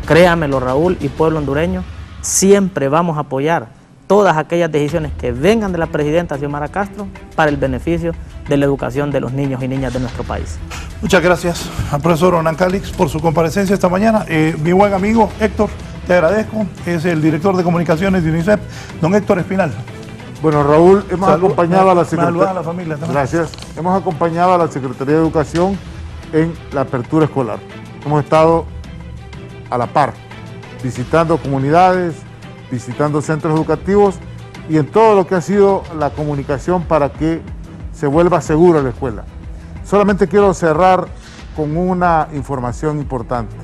créamelo Raúl y pueblo hondureño, siempre vamos a apoyar todas aquellas decisiones que vengan de la presidenta Xiomara Castro para el beneficio de la educación de los niños y niñas de nuestro país.
Muchas gracias al profesor Hernán Calix por su comparecencia esta mañana. Mi buen amigo Héctor, te agradezco, es el director de comunicaciones de UNICEF, don Héctor Espinal.
Bueno, Raúl, hemos acompañado a la
Secretaría. A la familia también.
Gracias. Hemos acompañado a la Secretaría de Educación en la apertura escolar. Hemos estado a la par, visitando comunidades, visitando centros educativos y en todo lo que ha sido la comunicación para que se vuelva segura la escuela. Solamente quiero cerrar con una información importante.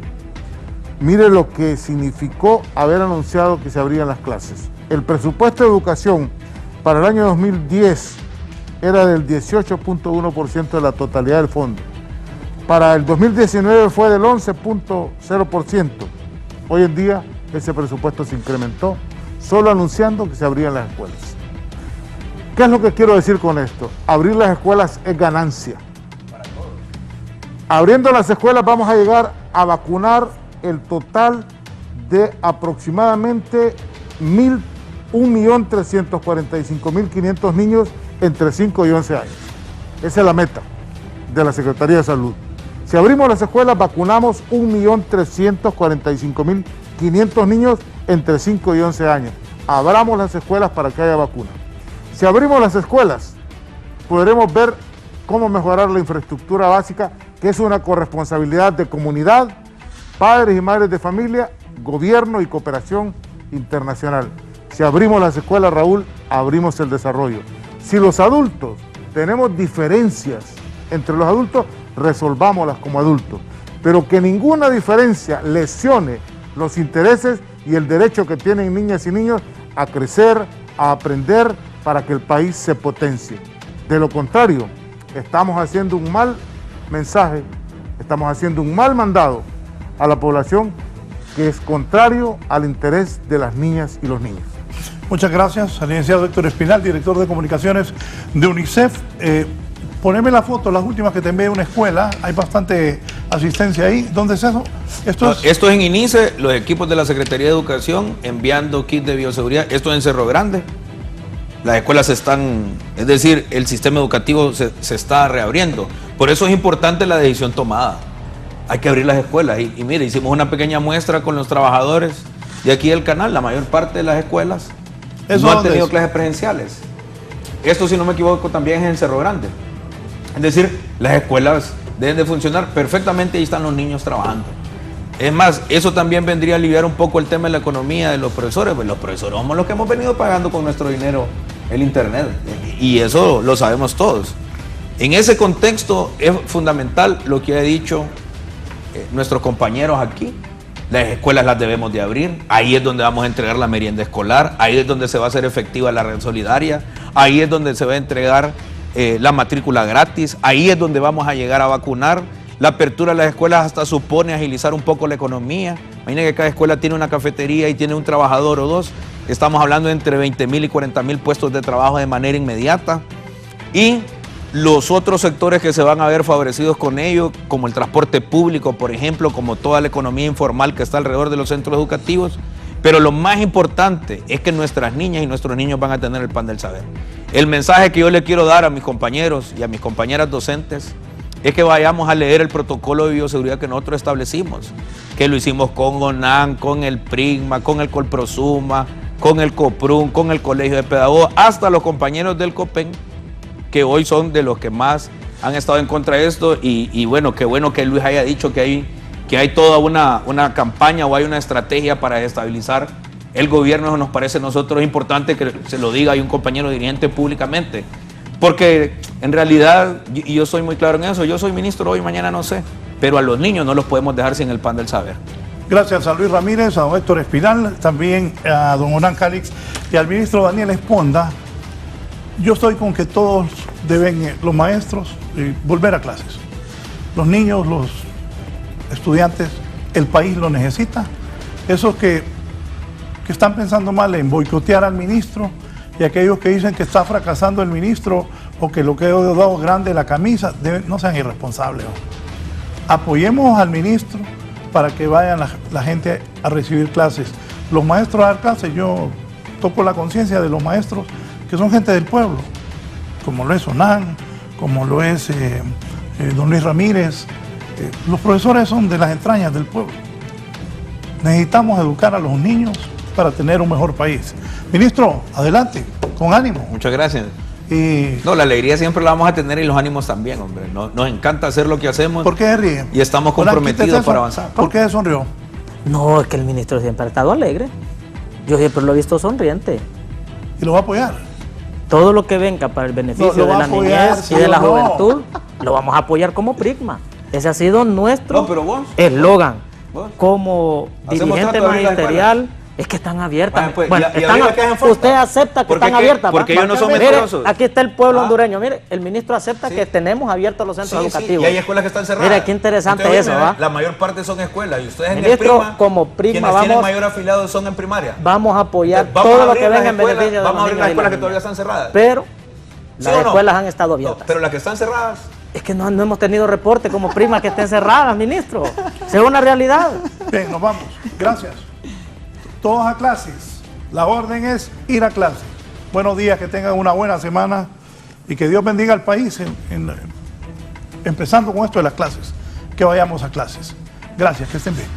Mire lo que significó haber anunciado que se abrían las clases. El presupuesto de educación para el año 2010 era del 18.1% de la totalidad del fondo. Para el 2019 fue del 11.0%. Hoy en día ese presupuesto se incrementó solo anunciando que se abrían las escuelas. ¿Qué es lo que quiero decir con esto? Abrir las escuelas es ganancia. Abriendo las escuelas vamos a llegar a vacunar el total de aproximadamente 1.345.500 niños entre 5 y 11 años. Esa es la meta de la Secretaría de Salud. Si abrimos las escuelas, vacunamos 1.345.500 niños entre 5 y 11 años. Abramos las escuelas para que haya vacuna. Si abrimos las escuelas, podremos ver cómo mejorar la infraestructura básica, que es una corresponsabilidad de comunidad, padres y madres de familia, gobierno y cooperación internacional. Si abrimos las escuelas, Raúl, abrimos el desarrollo. Si los adultos tenemos diferencias entre los adultos, resolvámoslas como adultos. pero que ninguna diferencia lesione los intereses y el derecho que tienen niñas y niños a crecer, a aprender, para que el país se potencie. De lo contrario, estamos haciendo un mal mensaje, estamos haciendo un mal mandado a la población que es contrario al interés de las niñas y los niños.
Muchas gracias al licenciado Héctor Espinal, director de comunicaciones de UNICEF. Poneme la foto, las últimas que te envié de una escuela, hay bastante asistencia ahí. ¿Dónde es eso? Esto
es en INICE, los equipos de la Secretaría de Educación enviando kits de bioseguridad. Esto es en Cerro Grande. Las escuelas están, es decir, el sistema educativo se está reabriendo. Por eso es importante la decisión tomada. Hay que abrir las escuelas. Y mire, hicimos una pequeña muestra con los trabajadores de aquí del canal. La mayor parte de las escuelas no han tenido clases presenciales. Esto, si no me equivoco, también es en Cerro Grande. Es decir, las escuelas deben de funcionar perfectamente y están los niños trabajando. Es más, eso también vendría a aliviar un poco el tema de la economía de los profesores. Pues los profesores somos los que hemos venido pagando con nuestro dinero el internet. Y eso lo sabemos todos. En ese contexto es fundamental lo que ha dicho nuestros compañeros aquí. Las escuelas las debemos de abrir. Ahí es donde vamos a entregar la merienda escolar. Ahí es donde se va a hacer efectiva la red solidaria. Ahí es donde se va a entregar la matrícula gratis. Ahí es donde vamos a llegar a vacunar. La apertura de las escuelas hasta supone agilizar un poco la economía. Imaginen que cada escuela tiene una cafetería y tiene un trabajador o dos. Estamos hablando de entre 20,000 y 40,000 puestos de trabajo de manera inmediata. Y los otros sectores que se van a ver favorecidos con ello, como el transporte público, por ejemplo, como toda la economía informal que está alrededor de los centros educativos. Pero lo más importante es que nuestras niñas y nuestros niños van a tener el pan del saber. El mensaje que yo le quiero dar a mis compañeros y a mis compañeras docentes es que vayamos a leer el protocolo de bioseguridad que nosotros establecimos, que lo hicimos con ONAN, con el PRIGMA, con el Colprosuma, con el COPRUM, con el Colegio de Pedagogos, hasta los compañeros del COPEN, que hoy son de los que más han estado en contra de esto. Y bueno, qué bueno que Luis haya dicho que hay toda una campaña o hay una estrategia para desestabilizar el gobierno. Eso nos parece a nosotros importante que se lo diga a un compañero dirigente públicamente. Porque en realidad, y yo soy muy claro en eso, yo soy ministro hoy, mañana no sé, pero a los niños no los podemos dejar sin el pan del saber.
Gracias a Luis Ramírez, a don Héctor Espinal, también a don Onan Calix y al ministro Daniel Esponda. Yo estoy con que todos deben, los maestros, volver a clases. Los niños, los estudiantes, el país lo necesita. Esos que están pensando mal en boicotear al ministro, y aquellos que dicen que está fracasando el ministro o que lo que ha dado grande la camisa, no sean irresponsables. Apoyemos al ministro para que vayan la gente a recibir clases. Los maestros a dar clases, yo toco la conciencia de los maestros que son gente del pueblo, como lo es Onan, como lo es don Luis Ramírez. Los profesores son de las entrañas del pueblo. Necesitamos educar a los niños para tener un mejor país. Ministro, adelante, con ánimo.
Muchas gracias. No, la alegría siempre la vamos a tener y los ánimos también, hombre. Nos encanta hacer lo que hacemos.
¿Por qué se ríe?
Y estamos comprometidos para avanzar.
¿Por qué se sonrió?
No, es que el ministro siempre ha estado alegre. Yo siempre lo he visto sonriente.
¿Y lo va a apoyar?
Todo lo que venga para el beneficio de la niñez y de la juventud, lo vamos a apoyar como PRIGMA. Ese ha sido nuestro eslogan. Como dirigente magisterial. Es que están abiertas.
Pues,
bueno, usted acepta que están abiertas.
Porque ellos no son
mire,
mentirosos.
aquí está el pueblo hondureño. Mire, el ministro acepta que tenemos abiertos los centros educativos.
Y hay escuelas que están cerradas.
Mire, qué interesante eso, ¿va?
La mayor parte son escuelas. Y ustedes
ministro,
en el PRIGMA,
como PRIGMA,
quienes tienen mayor afiliado son en primaria.
Vamos a apoyar todo lo que venga en beneficio de los niños.
Vamos a abrir las escuelas que todavía están cerradas.
Pero las escuelas han estado abiertas.
Pero las que están cerradas.
Es que no hemos tenido reporte como PRIGMA que estén cerradas, ministro. Es una realidad.
Bien, nos vamos. Gracias. Todos a clases. La orden es ir a clase. Buenos días, que tengan una buena semana y que Dios bendiga al país empezando con esto de las clases. Que vayamos a clases. Gracias, que estén bien.